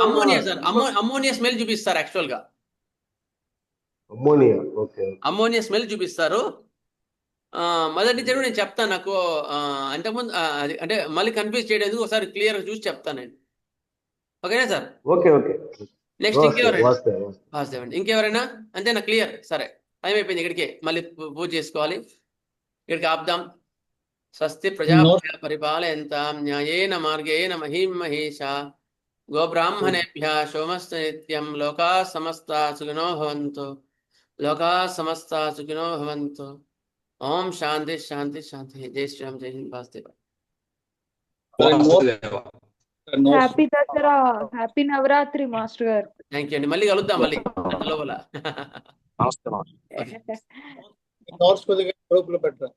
అమ్మోనియా సార్. అమ్మోనియా స్మెల్ చూపిస్తారు. యాక్చువల్ గా అమ్మోనియా స్మెల్ చూపిస్తారు. మదర్ టీచర్ నేను చెప్తాను. నాకు అంతకుముందు అంటే మళ్ళీ కన్ఫ్యూజ్ చేయడానికి ఒకసారి క్లియర్ చూసి చెప్తానండి. ఓకేనా సార్? నెక్స్ట్ ఇంకెవరైనా అంతేనా? క్లియర్. సరే, టైం అయిపోయింది. ఇక్కడికే మళ్ళీ పూజ చేసుకోవాలి. ఇక్కడికి ఆపుదాం. స్వస్తి ప్రజాభ్య పరిపాలయంతాం న్యాయేన మార్గేణ మహీం మహేషా గోబ్రాహ్మణేభ్యः శోమస్తు నిత్యం. లోకా సమస్తా సుఖినో భవంతు. లోకా సమస్తా సుఖినో భవంతు. ఓం శాంతి శాంతి శాంతి. జై శ్రీరామ్, జై Hind. Vasudeva. Happy Dasara, happy Navratri master గారు. థ్యాంక్ యూ అండి. మళ్ళీ కలుద్దాం. మళ్ళీ లోపల నమస్తే. నోట్స్ కొద్దిగా గ్రూప్ లో పెట్టరా.